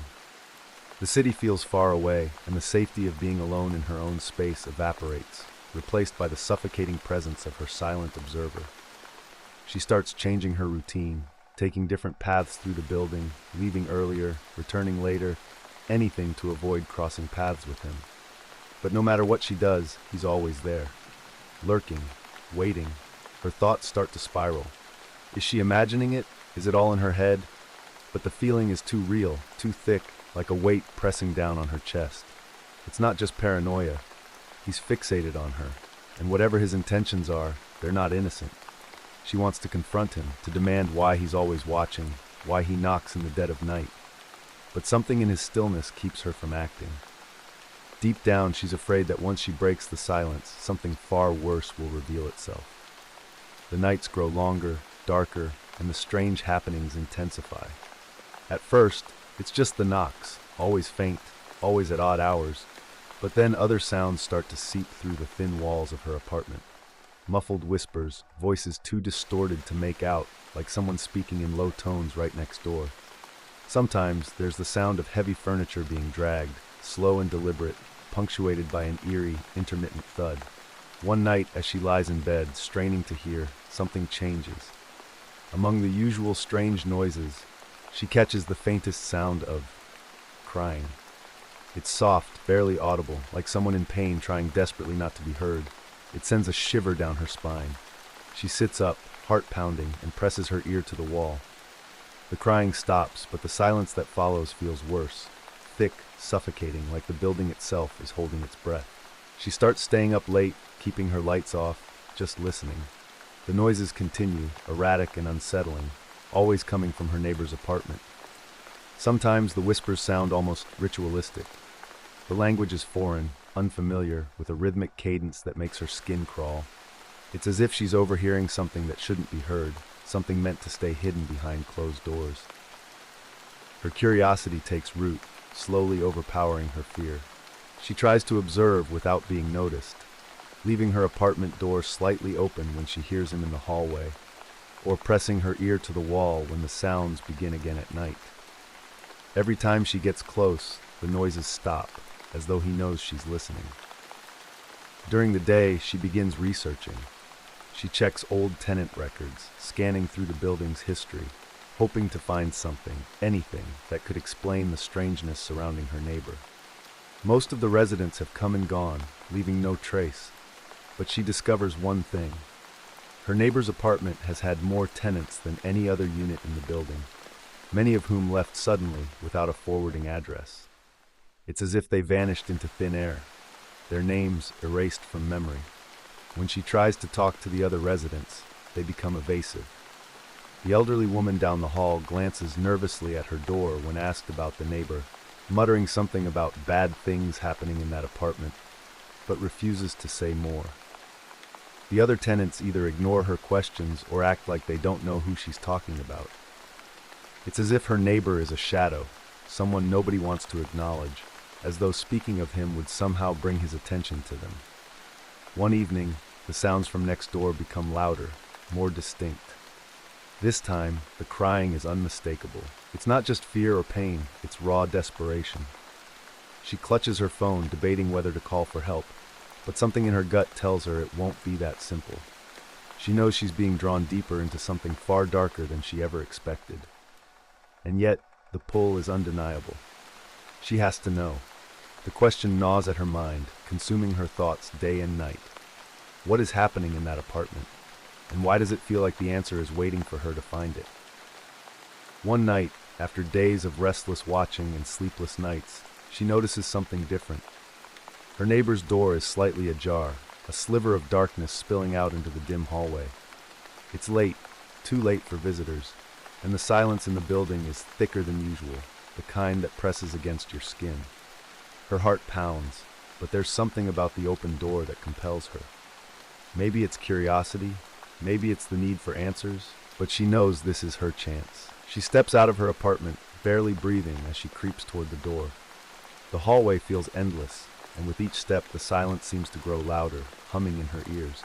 The city feels far away, and the safety of being alone in her own space evaporates, replaced by the suffocating presence of her silent observer. She starts changing her routine, taking different paths through the building, leaving earlier, returning later, anything to avoid crossing paths with him. But no matter what she does, he's always there, lurking, waiting. Her thoughts start to spiral. Is she imagining it? Is it all in her head? But the feeling is too real, too thick, like a weight pressing down on her chest. It's not just paranoia. He's fixated on her, and whatever his intentions are, they're not innocent. She wants to confront him, to demand why he's always watching, why he knocks in the dead of night. But something in his stillness keeps her from acting. Deep down, she's afraid that once she breaks the silence, something far worse will reveal itself. The nights grow longer, darker, and the strange happenings intensify. At first, it's just the knocks, always faint, always at odd hours, but then other sounds start to seep through the thin walls of her apartment. Muffled whispers, voices too distorted to make out, like someone speaking in low tones right next door. Sometimes there's the sound of heavy furniture being dragged, slow and deliberate, punctuated by an eerie, intermittent thud. One night, as she lies in bed, straining to hear, something changes. Among the usual strange noises, she catches the faintest sound of crying. It's soft, barely audible, like someone in pain trying desperately not to be heard. It sends a shiver down her spine. She sits up, heart pounding, and presses her ear to the wall. The crying stops, but the silence that follows feels worse. Thick, suffocating, like the building itself is holding its breath. She starts staying up late, keeping her lights off, just listening. The noises continue, erratic and unsettling, always coming from her neighbor's apartment. Sometimes the whispers sound almost ritualistic. The language is foreign, unfamiliar, with a rhythmic cadence that makes her skin crawl. It's as if she's overhearing something that shouldn't be heard, something meant to stay hidden behind closed doors. Her curiosity takes root, slowly overpowering her fear. She tries to observe without being noticed, leaving her apartment door slightly open when she hears him in the hallway, or pressing her ear to the wall when the sounds begin again at night. Every time she gets close, the noises stop, as though he knows she's listening. During the day, she begins researching. She checks old tenant records, scanning through the building's history, hoping to find something, anything, that could explain the strangeness surrounding her neighbor. Most of the residents have come and gone, leaving no trace, but she discovers one thing. Her neighbor's apartment has had more tenants than any other unit in the building, many of whom left suddenly without a forwarding address. It's as if they vanished into thin air, their names erased from memory. When she tries to talk to the other residents, they become evasive. The elderly woman down the hall glances nervously at her door when asked about the neighbor, muttering something about bad things happening in that apartment, but refuses to say more. The other tenants either ignore her questions or act like they don't know who she's talking about. It's as if her neighbor is a shadow, someone nobody wants to acknowledge, as though speaking of him would somehow bring his attention to them. One evening, the sounds from next door become louder, more distinct. This time, the crying is unmistakable. It's not just fear or pain, it's raw desperation. She clutches her phone, debating whether to call for help, but something in her gut tells her it won't be that simple. She knows she's being drawn deeper into something far darker than she ever expected. And yet, the pull is undeniable. She has to know. The question gnaws at her mind, consuming her thoughts day and night. What is happening in that apartment? And why does it feel like the answer is waiting for her to find it? One night, after days of restless watching and sleepless nights, she notices something different. Her neighbor's door is slightly ajar, a sliver of darkness spilling out into the dim hallway. It's late, too late for visitors, and the silence in the building is thicker than usual, the kind that presses against your skin. Her heart pounds, but there's something about the open door that compels her. Maybe it's curiosity, maybe it's the need for answers, but she knows this is her chance. She steps out of her apartment, barely breathing as she creeps toward the door. The hallway feels endless, and with each step the silence seems to grow louder, humming in her ears.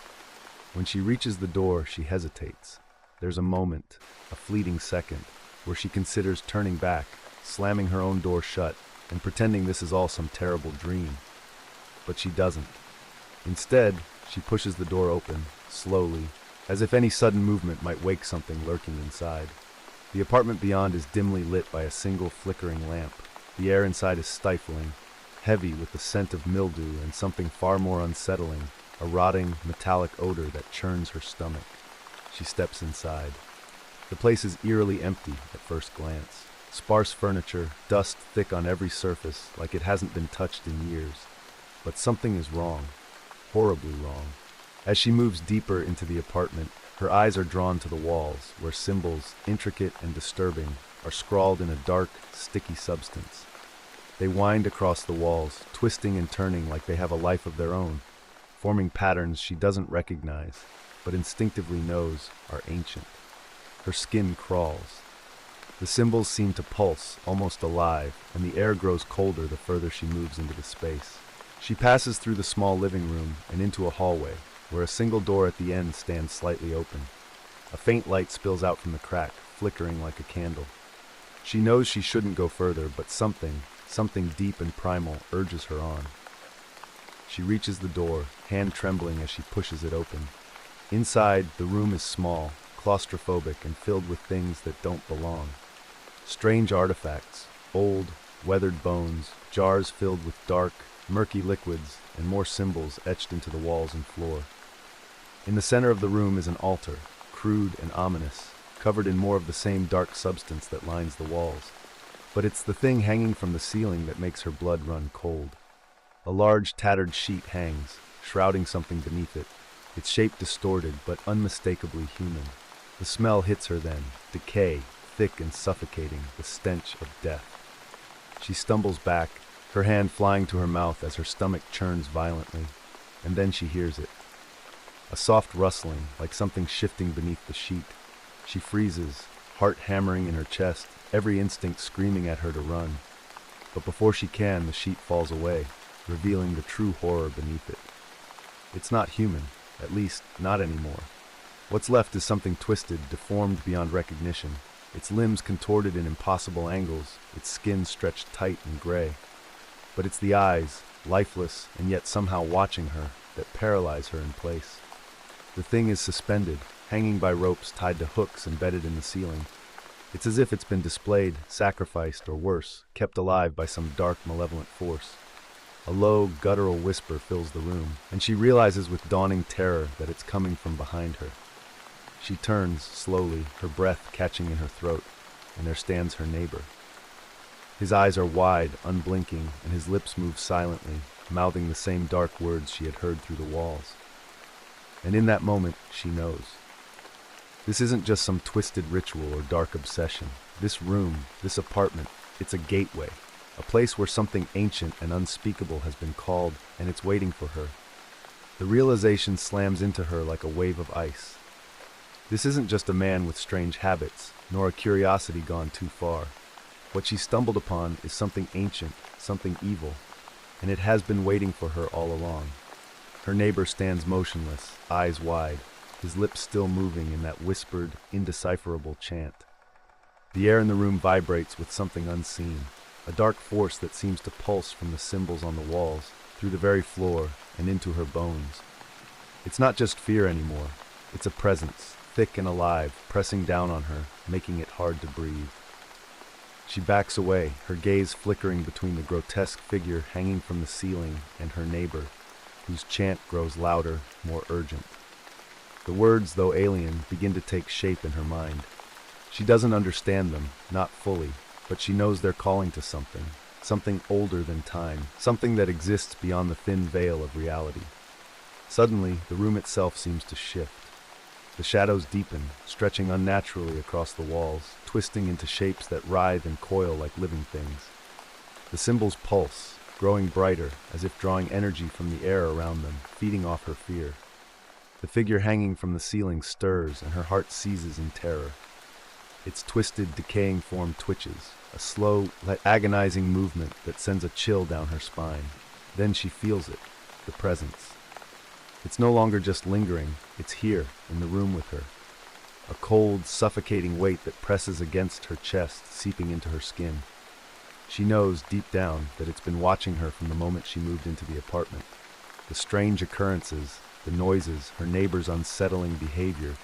When she reaches the door, she hesitates. There's a moment, a fleeting second, where she considers turning back, slamming her own door shut, and pretending this is all some terrible dream. But she doesn't. Instead, she pushes the door open, slowly, as if any sudden movement might wake something lurking inside. The apartment beyond is dimly lit by a single flickering lamp. The air inside is stifling, heavy with the scent of mildew and something far more unsettling, a rotting, metallic odor that churns her stomach. She steps inside. The place is eerily empty at first glance. Sparse furniture, dust thick on every surface, like it hasn't been touched in years. But something is wrong. Horribly wrong. As she moves deeper into the apartment, her eyes are drawn to the walls, where symbols, intricate and disturbing, are scrawled in a dark, sticky substance. They wind across the walls, twisting and turning like they have a life of their own, forming patterns she doesn't recognize, but instinctively knows are ancient. Her skin crawls. The symbols seem to pulse, almost alive, and the air grows colder the further she moves into the space. She passes through the small living room and into a hallway, where a single door at the end stands slightly open. A faint light spills out from the crack, flickering like a candle. She knows she shouldn't go further, but something deep and primal urges her on. She reaches the door, hand trembling as she pushes it open. Inside, the room is small, claustrophobic, and filled with things that don't belong. Strange artifacts, old, weathered bones, jars filled with dark, murky liquids, and more symbols etched into the walls and floor. In the center of the room is an altar, crude and ominous, covered in more of the same dark substance that lines the walls. But it's the thing hanging from the ceiling that makes her blood run cold. A large, tattered sheet hangs, shrouding something beneath it, its shape distorted but unmistakably human. The smell hits her then, decay, thick and suffocating, the stench of death. She stumbles back, her hand flying to her mouth as her stomach churns violently, and then she hears it. A soft rustling, like something shifting beneath the sheet. She freezes, heart hammering in her chest, every instinct screaming at her to run. But before she can, the sheet falls away, revealing the true horror beneath it. It's not human, at least not anymore. What's left is something twisted, deformed beyond recognition, its limbs contorted in impossible angles, its skin stretched tight and gray. But it's the eyes, lifeless and yet somehow watching her, that paralyze her in place. The thing is suspended, hanging by ropes tied to hooks embedded in the ceiling. It's as if it's been displayed, sacrificed, or worse, kept alive by some dark, malevolent force. A low, guttural whisper fills the room, and she realizes with dawning terror that it's coming from behind her. She turns, slowly, her breath catching in her throat, and there stands her neighbor. His eyes are wide, unblinking, and his lips move silently, mouthing the same dark words she had heard through the walls. And in that moment, she knows. This isn't just some twisted ritual or dark obsession. This room, this apartment, it's a gateway, a place where something ancient and unspeakable has been called, and it's waiting for her. The realization slams into her like a wave of ice. This isn't just a man with strange habits, nor a curiosity gone too far. What she stumbled upon is something ancient, something evil, and it has been waiting for her all along. Her neighbor stands motionless, eyes wide, his lips still moving in that whispered, indecipherable chant. The air in the room vibrates with something unseen, a dark force that seems to pulse from the symbols on the walls, through the very floor, and into her bones. It's not just fear anymore. It's a presence, thick and alive, pressing down on her, making it hard to breathe. She backs away, her gaze flickering between the grotesque figure hanging from the ceiling and her neighbor, whose chant grows louder, more urgent. The words, though alien, begin to take shape in her mind. She doesn't understand them, not fully, but she knows they're calling to something, something older than time, something that exists beyond the thin veil of reality. Suddenly, the room itself seems to shift. The shadows deepen, stretching unnaturally across the walls, twisting into shapes that writhe and coil like living things. The symbols pulse, growing brighter, as if drawing energy from the air around them, feeding off her fear. The figure hanging from the ceiling stirs, and her heart seizes in terror. Its twisted, decaying form twitches, a slow, agonizing movement that sends a chill down her spine. Then she feels it, the presence. It's no longer just lingering, it's here, in the room with her. A cold, suffocating weight that presses against her chest, seeping into her skin. She knows, deep down, that it's been watching her from the moment she moved into the apartment. The strange occurrences, the noises, her neighbor's unsettling behavior,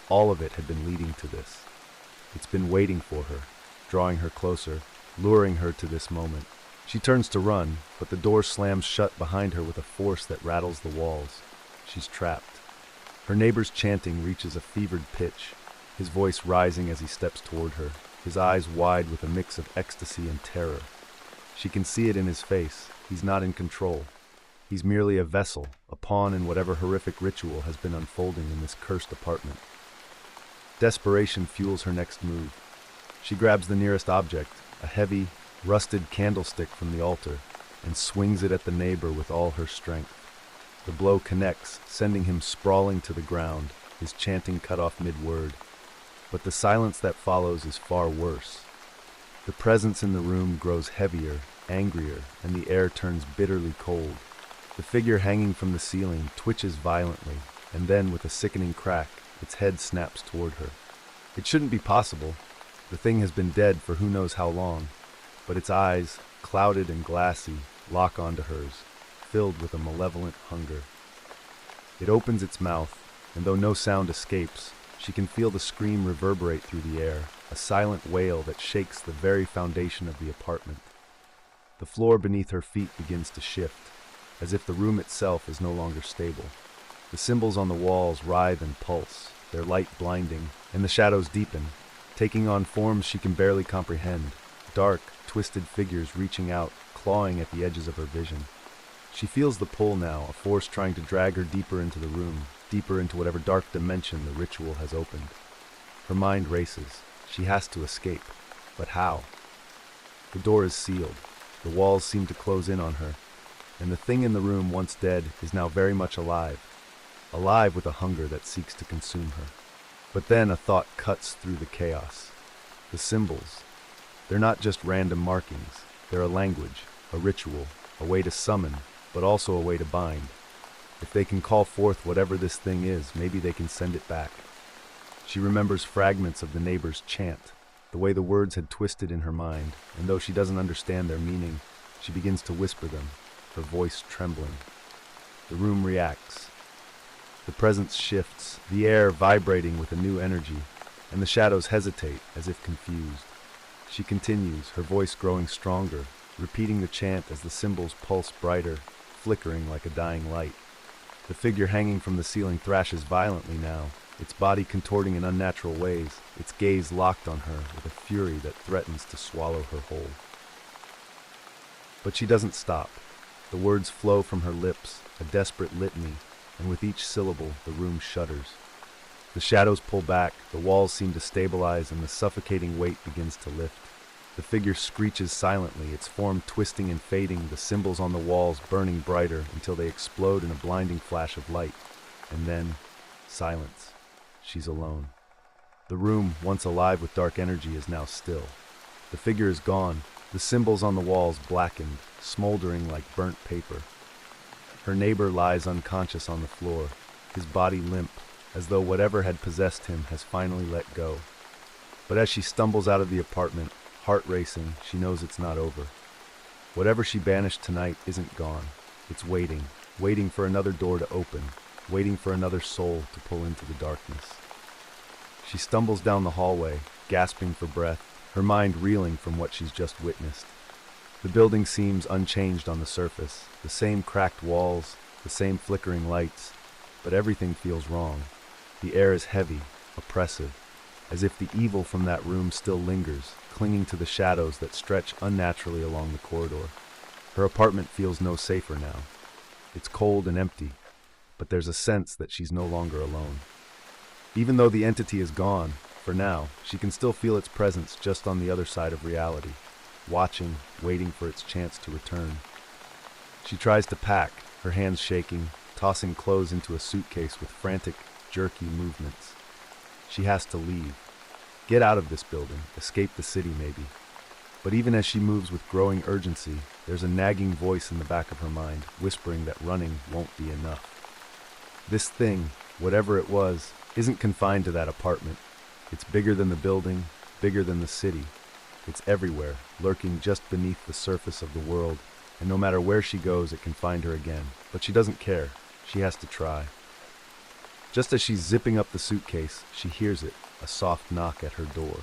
all of it had been leading to this. It's been waiting for her, drawing her closer, luring her to this moment. She turns to run, but the door slams shut behind her with a force that rattles the walls. She's trapped. Her neighbor's chanting reaches a fevered pitch, his voice rising as he steps toward her, his eyes wide with a mix of ecstasy and terror. She can see it in his face. He's not in control. He's merely a vessel, a pawn in whatever horrific ritual has been unfolding in this cursed apartment. Desperation fuels her next move. She grabs the nearest object, a heavy, rusted candlestick from the altar, and swings it at the neighbor with all her strength. The blow connects, sending him sprawling to the ground, his chanting cut off mid-word. But the silence that follows is far worse. The presence in the room grows heavier, angrier, and the air turns bitterly cold. The figure hanging from the ceiling twitches violently, and then, with a sickening crack, its head snaps toward her. It shouldn't be possible. The thing has been dead for who knows how long, but its eyes, clouded and glassy, lock onto hers, filled with a malevolent hunger. It opens its mouth, and though no sound escapes, she can feel the scream reverberate through the air, a silent wail that shakes the very foundation of the apartment. The floor beneath her feet begins to shift, as if the room itself is no longer stable. The symbols on the walls writhe and pulse, their light blinding, and the shadows deepen, taking on forms she can barely comprehend, dark, twisted figures reaching out, clawing at the edges of her vision. She feels the pull now, a force trying to drag her deeper into the room, deeper into whatever dark dimension the ritual has opened. Her mind races. She has to escape. But how? The door is sealed. The walls seem to close in on her, and the thing in the room, once dead, is now very much alive. Alive with a hunger that seeks to consume her. But then a thought cuts through the chaos. The symbols. They're not just random markings. They're a language, a ritual, a way to summon, but also a way to bind. If they can call forth whatever this thing is, maybe they can send it back. She remembers fragments of the neighbor's chant, the way the words had twisted in her mind, and though she doesn't understand their meaning, she begins to whisper them, her voice trembling. The room reacts. The presence shifts, the air vibrating with a new energy, and the shadows hesitate as if confused. She continues, her voice growing stronger, repeating the chant as the symbols pulse brighter, flickering like a dying light. The figure hanging from the ceiling thrashes violently now, its body contorting in unnatural ways, its gaze locked on her with a fury that threatens to swallow her whole. But she doesn't stop. The words flow from her lips, a desperate litany, and with each syllable the room shudders. The shadows pull back, the walls seem to stabilize, and the suffocating weight begins to lift. The figure screeches silently, its form twisting and fading, the symbols on the walls burning brighter until they explode in a blinding flash of light. And then, silence. She's alone. The room, once alive with dark energy, is now still. The figure is gone, the symbols on the walls blackened, smoldering like burnt paper. Her neighbor lies unconscious on the floor, his body limp, as though whatever had possessed him has finally let go. But as she stumbles out of the apartment, heart racing, she knows it's not over. Whatever she banished tonight isn't gone. It's waiting, waiting for another door to open, waiting for another soul to pull into the darkness. She stumbles down the hallway, gasping for breath, her mind reeling from what she's just witnessed. The building seems unchanged on the surface, the same cracked walls, the same flickering lights, but everything feels wrong. The air is heavy, oppressive, as if the evil from that room still lingers, clinging to the shadows that stretch unnaturally along the corridor. Her apartment feels no safer now. It's cold and empty, but there's a sense that she's no longer alone. Even though the entity is gone, for now, she can still feel its presence just on the other side of reality, watching, waiting for its chance to return. She tries to pack, her hands shaking, tossing clothes into a suitcase with frantic, jerky movements. She has to leave. Get out of this building, escape the city maybe. But even as she moves with growing urgency, there's a nagging voice in the back of her mind, whispering that running won't be enough. This thing, whatever it was, isn't confined to that apartment. It's bigger than the building, bigger than the city. It's everywhere, lurking just beneath the surface of the world, and no matter where she goes, it can find her again. But she doesn't care. She has to try. Just as she's zipping up the suitcase, she hears it, a soft knock at her door.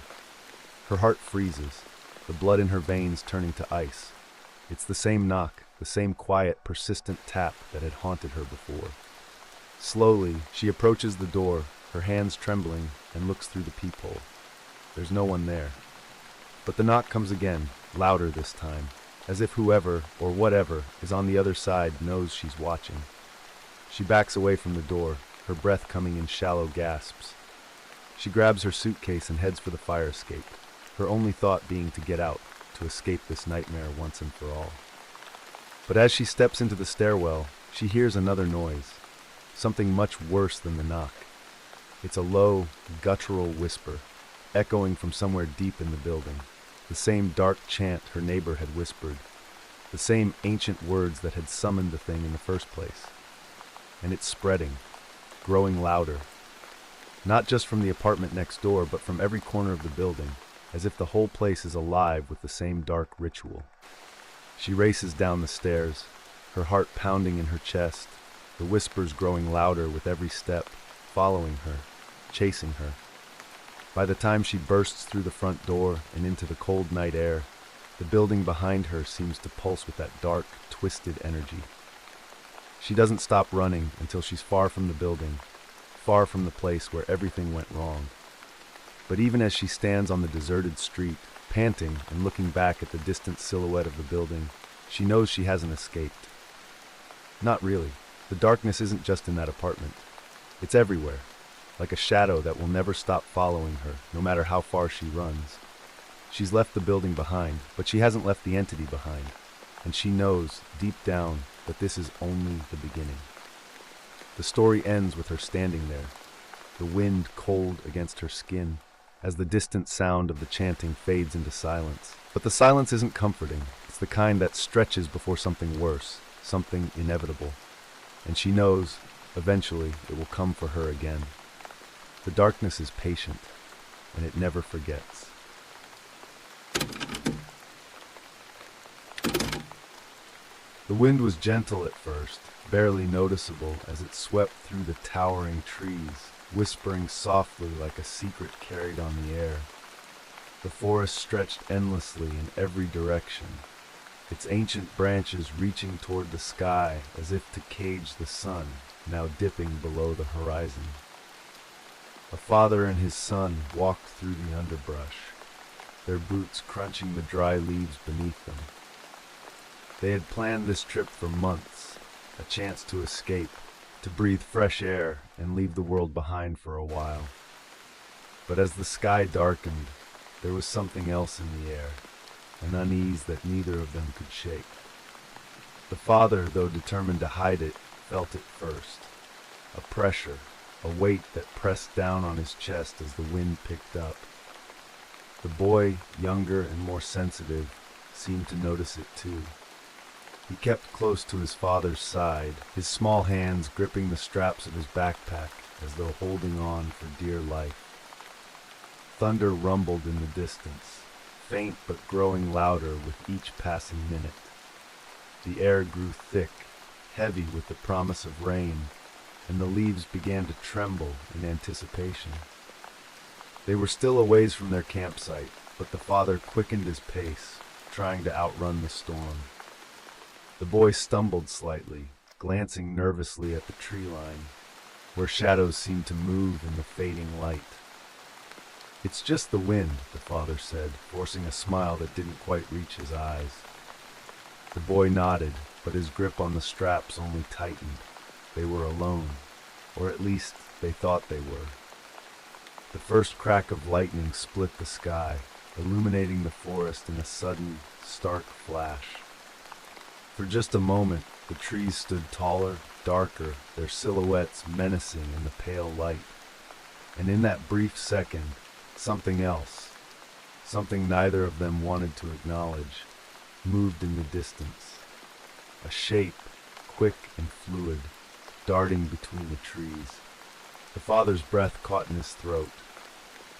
Her heart freezes, the blood in her veins turning to ice. It's the same knock, the same quiet, persistent tap that had haunted her before. Slowly, she approaches the door, her hands trembling, and looks through the peephole. There's no one there. But the knock comes again, louder this time, as if whoever, or whatever, is on the other side knows she's watching. She backs away from the door, her breath coming in shallow gasps. She grabs her suitcase and heads for the fire escape, her only thought being to get out, to escape this nightmare once and for all. But as she steps into the stairwell, she hears another noise, something much worse than the knock. It's a low, guttural whisper, echoing from somewhere deep in the building, the same dark chant her neighbor had whispered, the same ancient words that had summoned the thing in the first place. And it's spreading, growing louder, not just from the apartment next door, but from every corner of the building, as if the whole place is alive with the same dark ritual. She races down the stairs, her heart pounding in her chest, the whispers growing louder with every step, following her, chasing her. By the time she bursts through the front door and into the cold night air, the building behind her seems to pulse with that dark, twisted energy. She doesn't stop running until she's far from the building, far from the place where everything went wrong. But even as she stands on the deserted street, panting and looking back at the distant silhouette of the building, she knows she hasn't escaped. Not really. The darkness isn't just in that apartment. It's everywhere, like a shadow that will never stop following her, no matter how far she runs. She's left the building behind, but she hasn't left the entity behind, and she knows, deep down, that this is only the beginning. The story ends with her standing there, the wind cold against her skin, as the distant sound of the chanting fades into silence. But the silence isn't comforting. It's the kind that stretches before something worse, something inevitable. And she knows, eventually, it will come for her again. The darkness is patient, and it never forgets. The wind was gentle at first, barely noticeable as it swept through the towering trees, whispering softly like a secret carried on the air. The forest stretched endlessly in every direction, its ancient branches reaching toward the sky as if to cage the sun, now dipping below the horizon. A father and his son walked through the underbrush, their boots crunching the dry leaves beneath them. They had planned this trip for months, a chance to escape, to breathe fresh air and leave the world behind for a while. But as the sky darkened, there was something else in the air, an unease that neither of them could shake. The father, though determined to hide it, felt it first, a pressure, a weight that pressed down on his chest as the wind picked up. The boy, younger and more sensitive, seemed to notice it too. He kept close to his father's side, his small hands gripping the straps of his backpack, as though holding on for dear life. Thunder rumbled in the distance, faint but growing louder with each passing minute. The air grew thick, heavy with the promise of rain, and the leaves began to tremble in anticipation. They were still a ways from their campsite, but the father quickened his pace, trying to outrun the storm. The boy stumbled slightly, glancing nervously at the tree line, where shadows seemed to move in the fading light. "It's just the wind," the father said, forcing a smile that didn't quite reach his eyes. The boy nodded, but his grip on the straps only tightened. They were alone, or at least they thought they were. The first crack of lightning split the sky, illuminating the forest in a sudden, stark flash. For just a moment, the trees stood taller, darker, their silhouettes menacing in the pale light. And in that brief second, something else, something neither of them wanted to acknowledge, moved in the distance. A shape, quick and fluid, darting between the trees. The father's breath caught in his throat.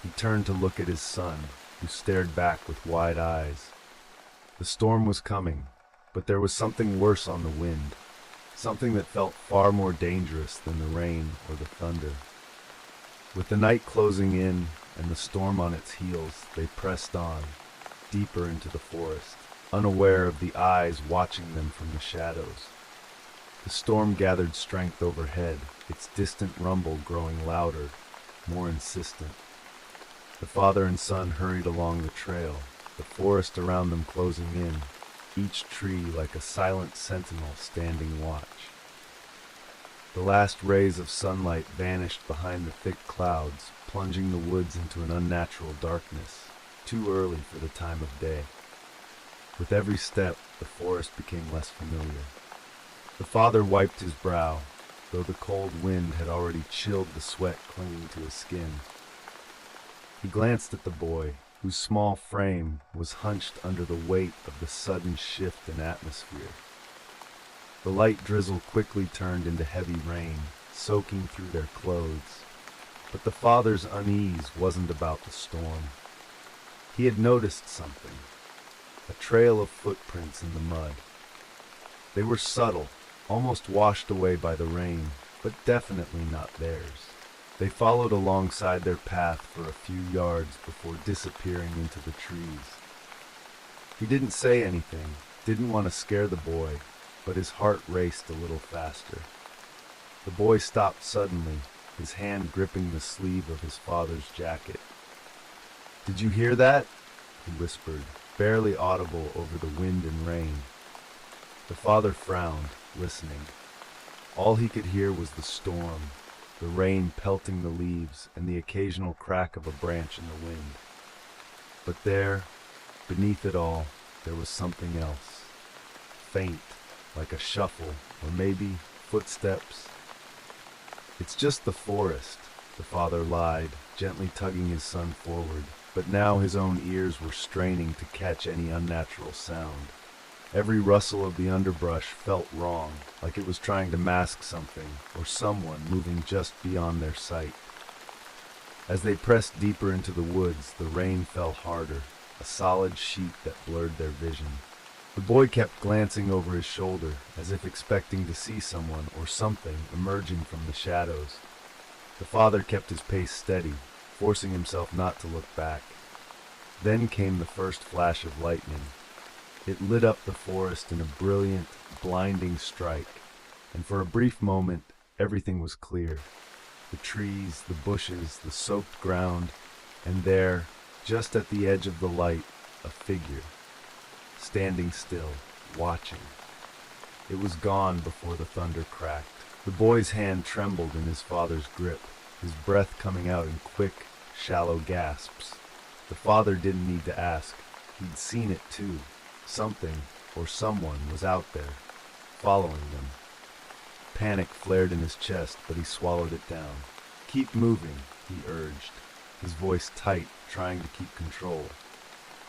He turned to look at his son, who stared back with wide eyes. The storm was coming, but there was something worse on the wind, something that felt far more dangerous than the rain or the thunder. With the night closing in and the storm on its heels, they pressed on, deeper into the forest, unaware of the eyes watching them from the shadows. The storm gathered strength overhead, its distant rumble growing louder, more insistent. The father and son hurried along the trail, the forest around them closing in, each tree like a silent sentinel standing watch. The last rays of sunlight vanished behind the thick clouds, plunging the woods into an unnatural darkness, too early for the time of day. With every step, the forest became less familiar. The father wiped his brow, though the cold wind had already chilled the sweat clinging to his skin. He glanced at the boy, whose small frame was hunched under the weight of the sudden shift in atmosphere. The light drizzle quickly turned into heavy rain, soaking through their clothes. But the father's unease wasn't about the storm. He had noticed something, a trail of footprints in the mud. They were subtle, almost washed away by the rain, but definitely not theirs. They followed alongside their path for a few yards before disappearing into the trees. He didn't say anything, didn't want to scare the boy, but his heart raced a little faster. The boy stopped suddenly, his hand gripping the sleeve of his father's jacket. "Did you hear that?" he whispered, barely audible over the wind and rain. The father frowned, listening. All he could hear was the storm, the rain pelting the leaves and the occasional crack of a branch in the wind. But there, beneath it all, there was something else. Faint, like a shuffle, or maybe footsteps. "It's just the forest," the father lied, gently tugging his son forward, but now his own ears were straining to catch any unnatural sound. Every rustle of the underbrush felt wrong, like it was trying to mask something or someone moving just beyond their sight. As they pressed deeper into the woods, the rain fell harder, a solid sheet that blurred their vision. The boy kept glancing over his shoulder, as if expecting to see someone or something emerging from the shadows. The father kept his pace steady, forcing himself not to look back. Then came the first flash of lightning. It lit up the forest in a brilliant, blinding strike, and for a brief moment, everything was clear. The trees, the bushes, the soaked ground, and there, just at the edge of the light, a figure, standing still, watching. It was gone before the thunder cracked. The boy's hand trembled in his father's grip, his breath coming out in quick, shallow gasps. The father didn't need to ask. He'd seen it too. Something or someone was out there, following them. Panic flared in his chest, but he swallowed it down. "Keep moving," he urged, his voice tight, trying to keep control.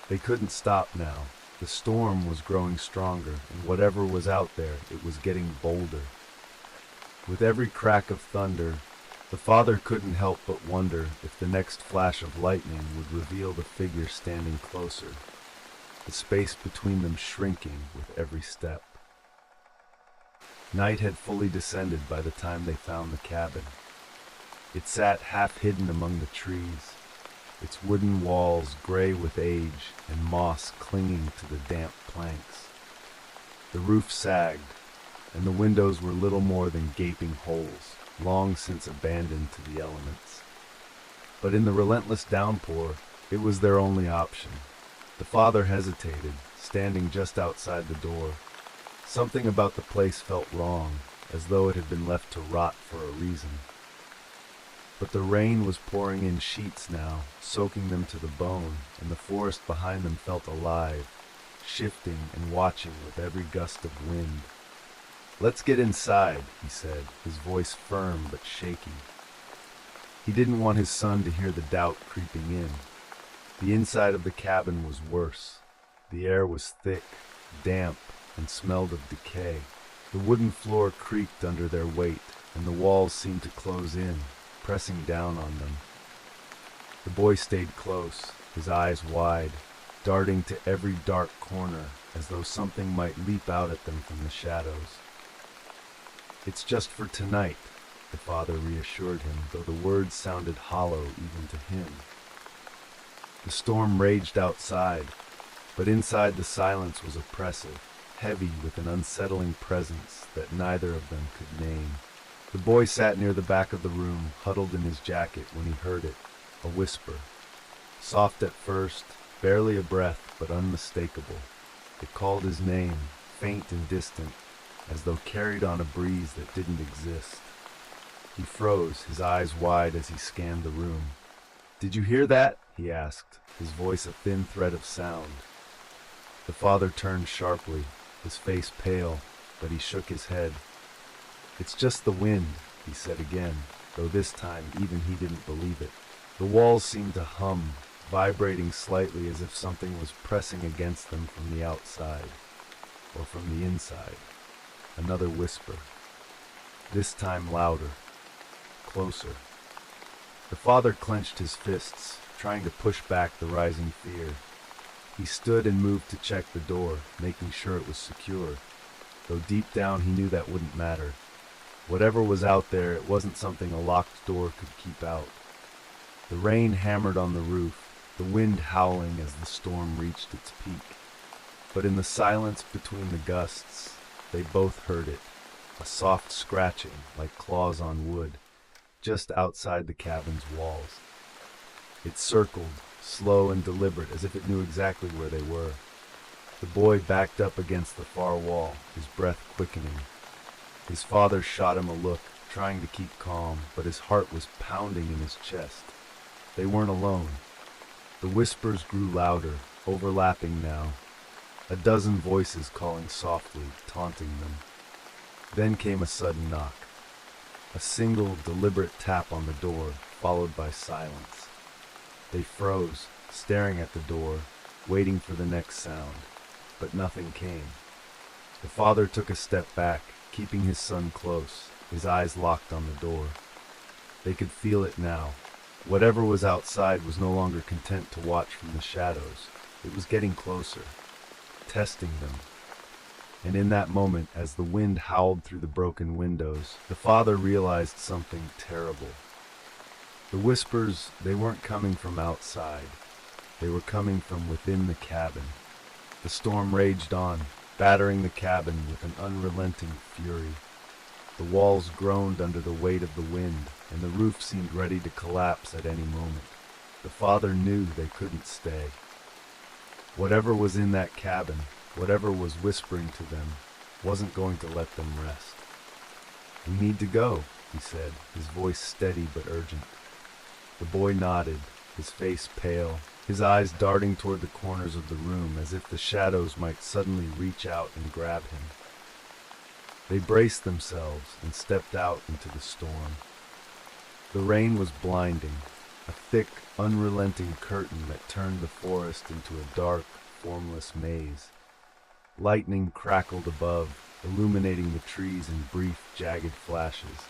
They couldn't stop now. The storm was growing stronger, and whatever was out there, it was getting bolder. With every crack of thunder, The father couldn't help but wonder if the next flash of lightning would reveal the figure standing closer, the space between them shrinking with every step. Night had fully descended by the time they found the cabin. It sat half hidden among the trees, its wooden walls gray with age and moss clinging to the damp planks. The roof sagged, and the windows were little more than gaping holes, long since abandoned to the elements. But in the relentless downpour, it was their only option. The father hesitated, standing just outside the door. Something about the place felt wrong, as though it had been left to rot for a reason. But the rain was pouring in sheets now, soaking them to the bone, and the forest behind them felt alive, shifting and watching with every gust of wind. "Let's get inside," he said, his voice firm but shaky. He didn't want his son to hear the doubt creeping in. The inside of the cabin was worse. The air was thick, damp, and smelled of decay. The wooden floor creaked under their weight, and the walls seemed to close in, pressing down on them. The boy stayed close, his eyes wide, darting to every dark corner, as though something might leap out at them from the shadows. "It's just for tonight," the father reassured him, though the words sounded hollow even to him. The storm raged outside, but inside the silence was oppressive, heavy with an unsettling presence that neither of them could name. The boy sat near the back of the room, huddled in his jacket, when he heard it, a whisper. Soft at first, barely a breath, but unmistakable. It called his name, faint and distant, as though carried on a breeze that didn't exist. He froze, his eyes wide as he scanned the room. "Did you hear that?" he asked, his voice a thin thread of sound. The father turned sharply, his face pale, but he shook his head. "It's just the wind," he said again, though this time even he didn't believe it. The walls seemed to hum, vibrating slightly as if something was pressing against them from the outside, or from the inside. Another whisper. This time louder, closer. The father clenched his fists, trying to push back the rising fear. He stood and moved to check the door, making sure it was secure, though deep down he knew that wouldn't matter. Whatever was out there, it wasn't something a locked door could keep out. The rain hammered on the roof, the wind howling as the storm reached its peak. But in the silence between the gusts, they both heard it, a soft scratching like claws on wood, just outside the cabin's walls. It circled, slow and deliberate, as if it knew exactly where they were. The boy backed up against the far wall, his breath quickening. His father shot him a look, trying to keep calm, but his heart was pounding in his chest. They weren't alone. The whispers grew louder, overlapping now, a dozen voices calling softly, taunting them. Then came a sudden knock, a single, deliberate tap on the door, followed by silence. They froze, staring at the door, waiting for the next sound, but nothing came. The father took a step back, keeping his son close, his eyes locked on the door. They could feel it now. Whatever was outside was no longer content to watch from the shadows. It was getting closer, testing them. And in that moment, as the wind howled through the broken windows, the father realized something terrible. The whispers, they weren't coming from outside. They were coming from within the cabin. The storm raged on, battering the cabin with an unrelenting fury. The walls groaned under the weight of the wind, and the roof seemed ready to collapse at any moment. The father knew they couldn't stay. Whatever was in that cabin, whatever was whispering to them, wasn't going to let them rest. "We need to go," he said, his voice steady but urgent. The boy nodded, his face pale, his eyes darting toward the corners of the room as if the shadows might suddenly reach out and grab him. They braced themselves and stepped out into the storm. The rain was blinding, a thick, unrelenting curtain that turned the forest into a dark, formless maze. Lightning crackled above, illuminating the trees in brief, jagged flashes.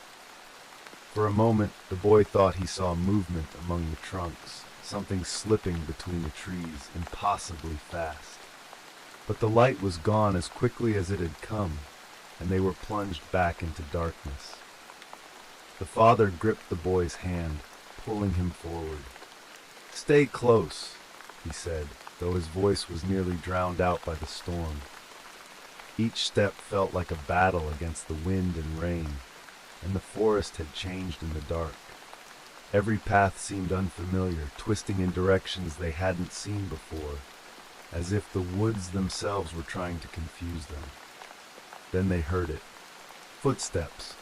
For a moment, the boy thought he saw movement among the trunks, something slipping between the trees impossibly fast. But the light was gone as quickly as it had come, and they were plunged back into darkness. The father gripped the boy's hand, pulling him forward. "Stay close," he said, though his voice was nearly drowned out by the storm. Each step felt like a battle against the wind and rain, and the forest had changed in the dark. Every path seemed unfamiliar, twisting in directions they hadn't seen before, as if the woods themselves were trying to confuse them. Then they heard it. Footsteps.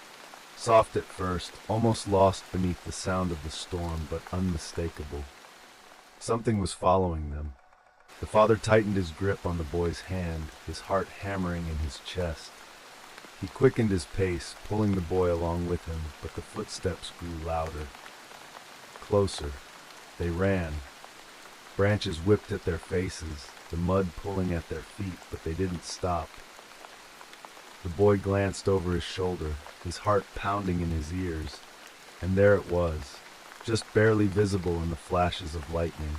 Soft at first, almost lost beneath the sound of the storm, but unmistakable. Something was following them. The father tightened his grip on the boy's hand, his heart hammering in his chest. He quickened his pace, pulling the boy along with him, but the footsteps grew louder. Closer. They ran. Branches whipped at their faces, the mud pulling at their feet, but they didn't stop. The boy glanced over his shoulder, his heart pounding in his ears, and there it was, just barely visible in the flashes of lightning.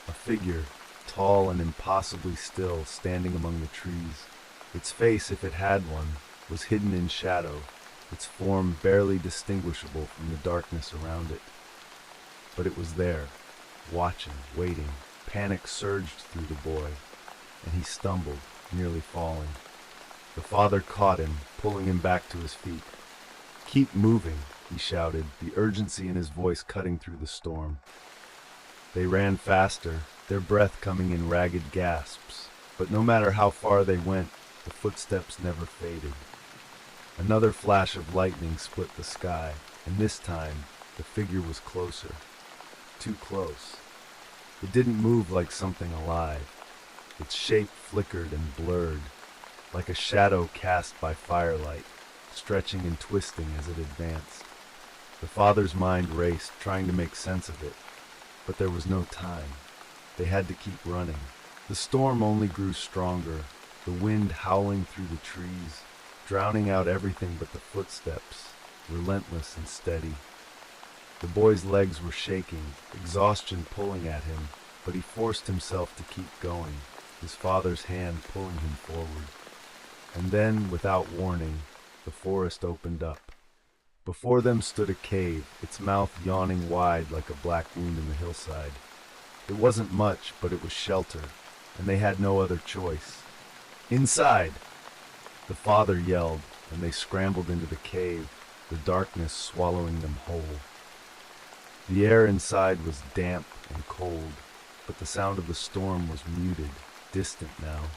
A figure, tall and impossibly still, standing among the trees. Its face, if it had one, was hidden in shadow, its form barely distinguishable from the darkness around it. But it was there, watching, waiting. Panic surged through the boy, and he stumbled, nearly falling. The father caught him, pulling him back to his feet. "Keep moving," he shouted, the urgency in his voice cutting through the storm. They ran faster, their breath coming in ragged gasps, but no matter how far they went, the footsteps never faded. Another flash of lightning split the sky, and this time, the figure was closer. Too close. It didn't move like something alive. Its shape flickered and blurred, like a shadow cast by firelight, stretching and twisting as it advanced. The father's mind raced, trying to make sense of it, but there was no time. They had to keep running. The storm only grew stronger, the wind howling through the trees, drowning out everything but the footsteps, relentless and steady. The boy's legs were shaking, exhaustion pulling at him, but he forced himself to keep going, his father's hand pulling him forward. And then, without warning, the forest opened up. Before them stood a cave, its mouth yawning wide like a black wound in the hillside. It wasn't much, but it was shelter, and they had no other choice. "Inside!" The father yelled, and they scrambled into the cave, the darkness swallowing them whole. The air inside was damp and cold, but the sound of the storm was muted, distant now.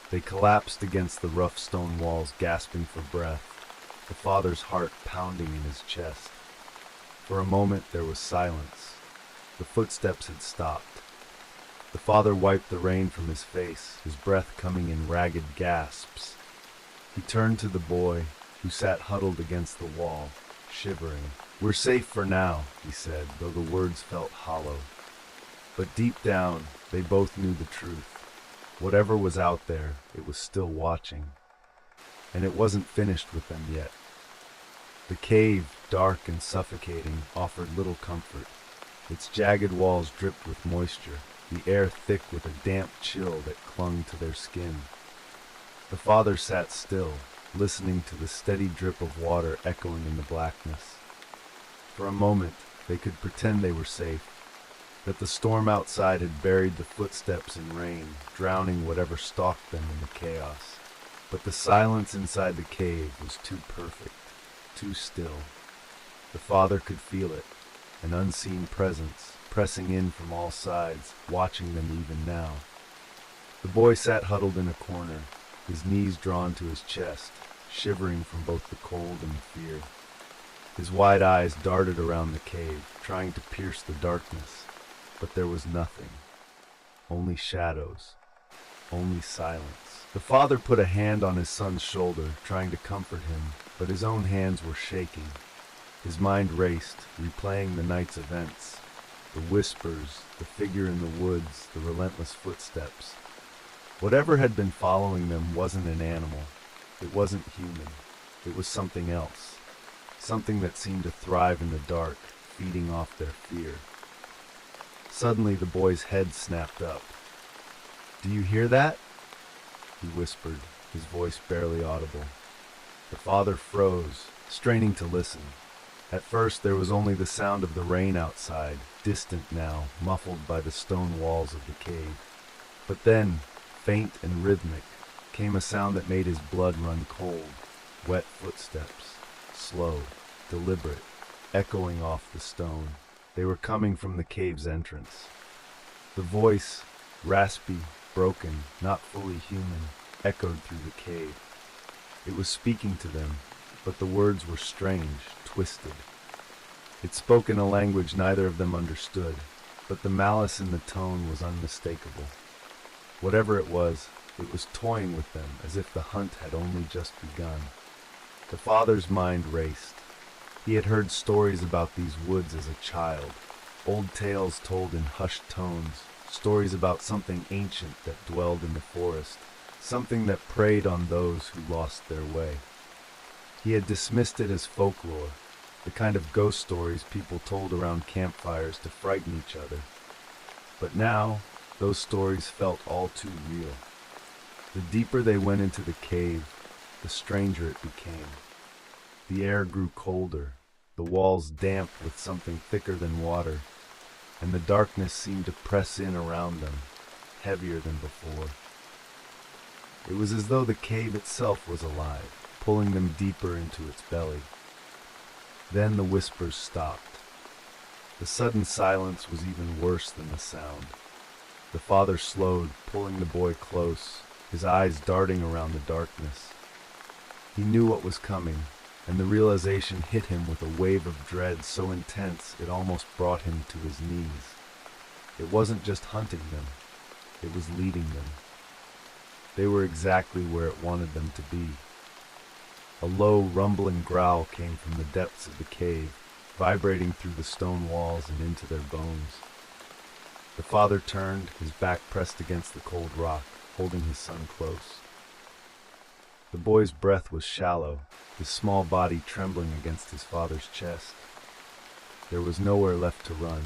They collapsed against the rough stone walls, gasping for breath, the father's heart pounding in his chest. For a moment there was silence. The footsteps had stopped. The father wiped the rain from his face, his breath coming in ragged gasps. He turned to the boy, who sat huddled against the wall, shivering. "We're safe for now," he said, though the words felt hollow. But deep down, they both knew the truth. Whatever was out there, it was still watching. And it wasn't finished with them yet. The cave, dark and suffocating, offered little comfort. Its jagged walls dripped with moisture, the air thick with a damp chill that clung to their skin. The father sat still, listening to the steady drip of water echoing in the blackness. For a moment, they could pretend they were safe, that the storm outside had buried the footsteps in rain, drowning whatever stalked them in the chaos. But the silence inside the cave was too perfect, too still. The father could feel it, an unseen presence, pressing in from all sides, watching them even now. The boy sat huddled in a corner, his knees drawn to his chest, shivering from both the cold and the fear. His wide eyes darted around the cave, trying to pierce the darkness, but there was nothing. Only shadows. Only silence. The father put a hand on his son's shoulder, trying to comfort him, but his own hands were shaking. His mind raced, replaying the night's events. The whispers, the figure in the woods, the relentless footsteps. Whatever had been following them wasn't an animal. It wasn't human. It was something else. something that seemed to thrive in the dark, feeding off their fear. Suddenly the boy's head snapped up. "Do you hear that?" he whispered, his voice barely audible. The father froze, straining to listen. At first there was only the sound of the rain outside, distant now, muffled by the stone walls of the cave. But then, faint and rhythmic, came a sound that made his blood run cold. Wet footsteps, slow, deliberate, echoing off the stone. They were coming from the cave's entrance. The voice, raspy, broken, not fully human, echoed through the cave. It was speaking to them, but the words were strange, twisted. It spoke in a language neither of them understood, but the malice in the tone was unmistakable. Whatever it was toying with them as if the hunt had only just begun. The father's mind raced. He had heard stories about these woods as a child, old tales told in hushed tones, stories about something ancient that dwelled in the forest, something that preyed on those who lost their way. He had dismissed it as folklore, the kind of ghost stories people told around campfires to frighten each other. But now, those stories felt all too real. The deeper they went into the cave, the stranger it became. The air grew colder, the walls damp with something thicker than water, and the darkness seemed to press in around them, heavier than before. It was as though the cave itself was alive, pulling them deeper into its belly. Then the whispers stopped. The sudden silence was even worse than the sound. The father slowed, pulling the boy close, his eyes darting around the darkness. He knew what was coming, and the realization hit him with a wave of dread so intense it almost brought him to his knees. It wasn't just hunting them, it was leading them. They were exactly where it wanted them to be. A low, rumbling growl came from the depths of the cave, vibrating through the stone walls and into their bones. The father turned, his back pressed against the cold rock, holding his son close. The boy's breath was shallow, his small body trembling against his father's chest. There was nowhere left to run.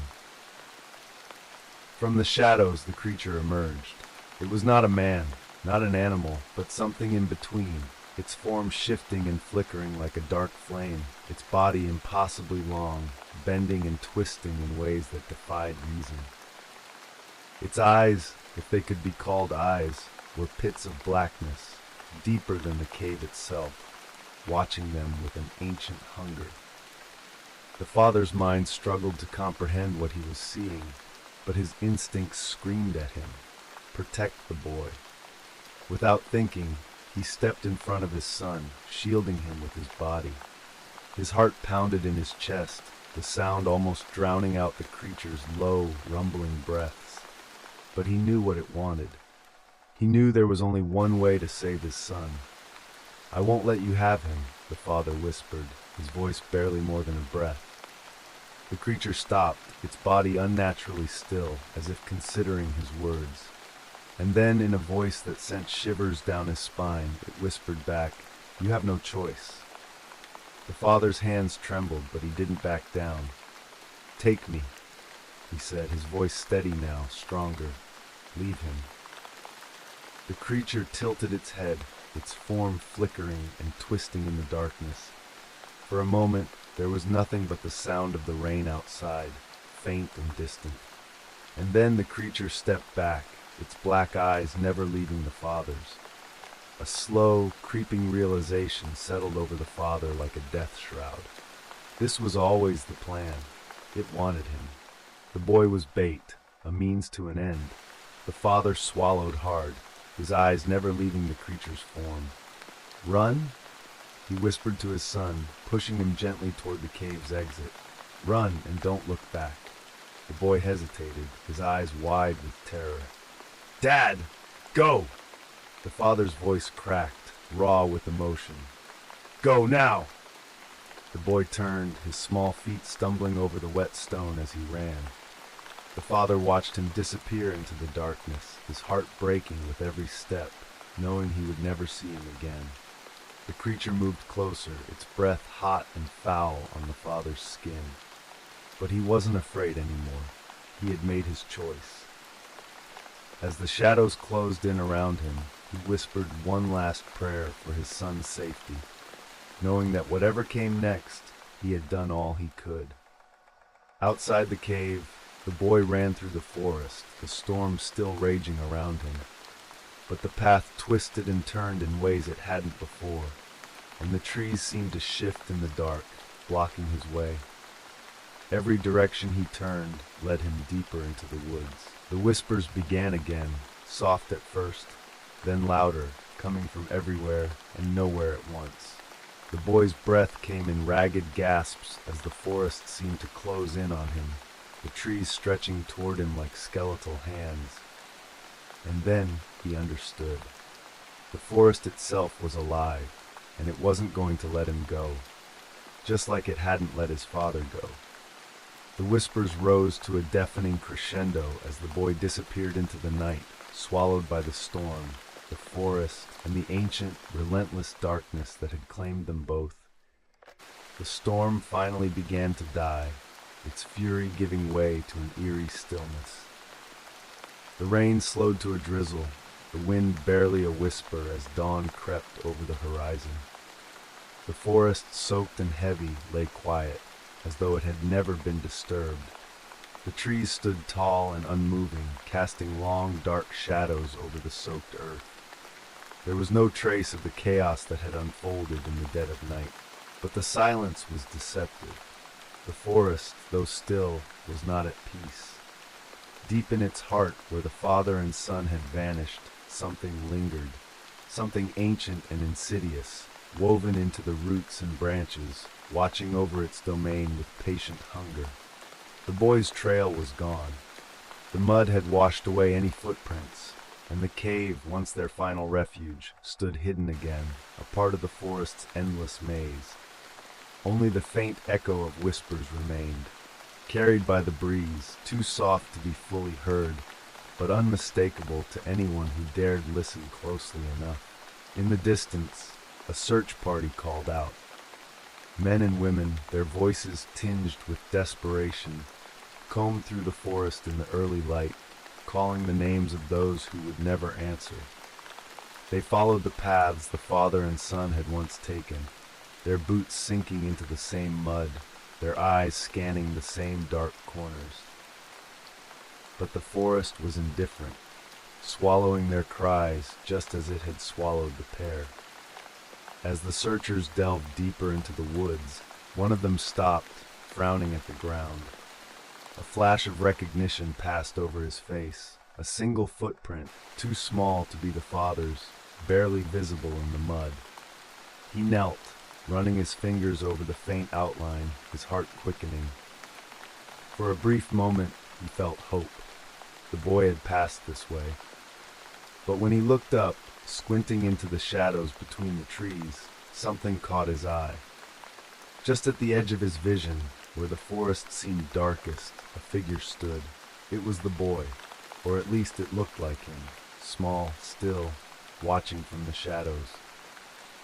From the shadows the creature emerged. It was not a man, not an animal, but something in between, its form shifting and flickering like a dark flame, its body impossibly long, bending and twisting in ways that defied reason. Its eyes, if they could be called eyes, were pits of blackness, deeper than the cave itself, watching them with an ancient hunger. The father's mind struggled to comprehend what he was seeing, but his instincts screamed at him, "Protect the boy." Without thinking, he stepped in front of his son, shielding him with his body. His heart pounded in his chest, the sound almost drowning out the creature's low, rumbling breaths. But he knew what it wanted. He knew there was only one way to save his son. "I won't let you have him," the father whispered, his voice barely more than a breath. The creature stopped, its body unnaturally still, as if considering his words. And then, in a voice that sent shivers down his spine, it whispered back, "You have no choice." The father's hands trembled, but he didn't back down. "Take me," he said, his voice steady now, stronger. "Leave him." The creature tilted its head, its form flickering and twisting in the darkness. For a moment, there was nothing but the sound of the rain outside, faint and distant. And then the creature stepped back, its black eyes never leaving the father's. A slow, creeping realization settled over the father like a death shroud. This was always the plan. It wanted him. The boy was bait, a means to an end. The father swallowed hard, his eyes never leaving the creature's form. "Run?" he whispered to his son, pushing him gently toward the cave's exit. "Run and don't look back." The boy hesitated, his eyes wide with terror. "Dad, go!" The father's voice cracked, raw with emotion. "Go now!" The boy turned, his small feet stumbling over the wet stone as he ran. The father watched him disappear into the darkness, his heart breaking with every step, knowing he would never see him again. The creature moved closer, its breath hot and foul on the father's skin. But he wasn't afraid anymore. He had made his choice. As the shadows closed in around him, he whispered one last prayer for his son's safety, knowing that whatever came next, he had done all he could. Outside the cave, the boy ran through the forest, the storm still raging around him. But the path twisted and turned in ways it hadn't before, and the trees seemed to shift in the dark, blocking his way. Every direction he turned led him deeper into the woods. The whispers began again, soft at first, then louder, coming from everywhere and nowhere at once. The boy's breath came in ragged gasps as the forest seemed to close in on him, the trees stretching toward him like skeletal hands. And then he understood. The forest itself was alive, and it wasn't going to let him go, just like it hadn't let his father go. The whispers rose to a deafening crescendo as the boy disappeared into the night, swallowed by the storm, the forest, and the ancient, relentless darkness that had claimed them both. The storm finally began to die, its fury giving way to an eerie stillness. The rain slowed to a drizzle, the wind barely a whisper as dawn crept over the horizon. The forest, soaked and heavy, lay quiet, as though it had never been disturbed. The trees stood tall and unmoving, casting long, dark shadows over the soaked earth. There was no trace of the chaos that had unfolded in the dead of night, but the silence was deceptive. The forest, though still, was not at peace. Deep in its heart, where the father and son had vanished, something lingered, something ancient and insidious, woven into the roots and branches, watching over its domain with patient hunger. The boy's trail was gone. The mud had washed away any footprints, and the cave, once their final refuge, stood hidden again, a part of the forest's endless maze. Only the faint echo of whispers remained, carried by the breeze, too soft to be fully heard, but unmistakable to anyone who dared listen closely enough. In the distance, a search party called out. Men and women, their voices tinged with desperation, combed through the forest in the early light, calling the names of those who would never answer. They followed the paths the father and son had once taken, their boots sinking into the same mud, their eyes scanning the same dark corners. But the forest was indifferent, swallowing their cries just as it had swallowed the pair. As the searchers delved deeper into the woods, one of them stopped, frowning at the ground. A flash of recognition passed over his face, a single footprint, too small to be the father's, barely visible in the mud. He knelt, running his fingers over the faint outline, his heart quickening. For a brief moment, he felt hope. The boy had passed this way. But when he looked up, squinting into the shadows between the trees, something caught his eye. Just at the edge of his vision, where the forest seemed darkest, a figure stood. It was the boy, or at least it looked like him, small, still, watching from the shadows.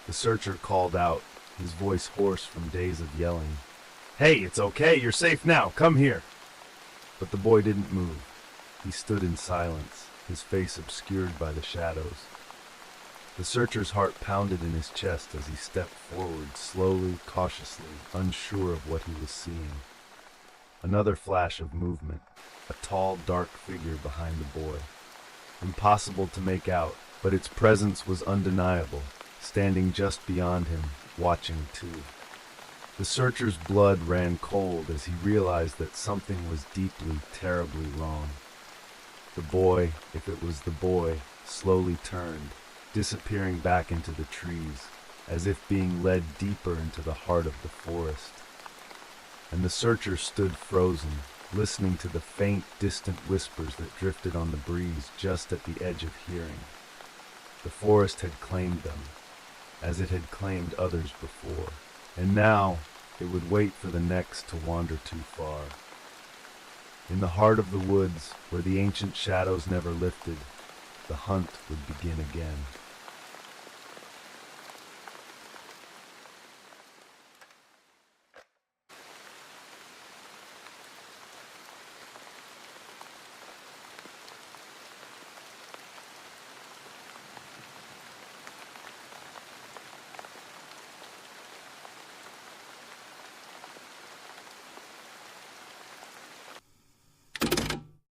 The searcher called out, his voice hoarse from days of yelling. "Hey, it's okay, you're safe now, come here!" But the boy didn't move. He stood in silence, his face obscured by the shadows. The searcher's heart pounded in his chest as he stepped forward, slowly, cautiously, unsure of what he was seeing. Another flash of movement, a tall, dark figure behind the boy. Impossible to make out, but its presence was undeniable, standing just beyond him, watching too. The searcher's blood ran cold as he realized that something was deeply, terribly wrong. The boy, if it was the boy, slowly turned, disappearing back into the trees, as if being led deeper into the heart of the forest. And the searcher stood frozen, listening to the faint, distant whispers that drifted on the breeze just at the edge of hearing. The forest had claimed them, as it had claimed others before, and now it would wait for the next to wander too far. In the heart of the woods, where the ancient shadows never lifted, the hunt would begin again.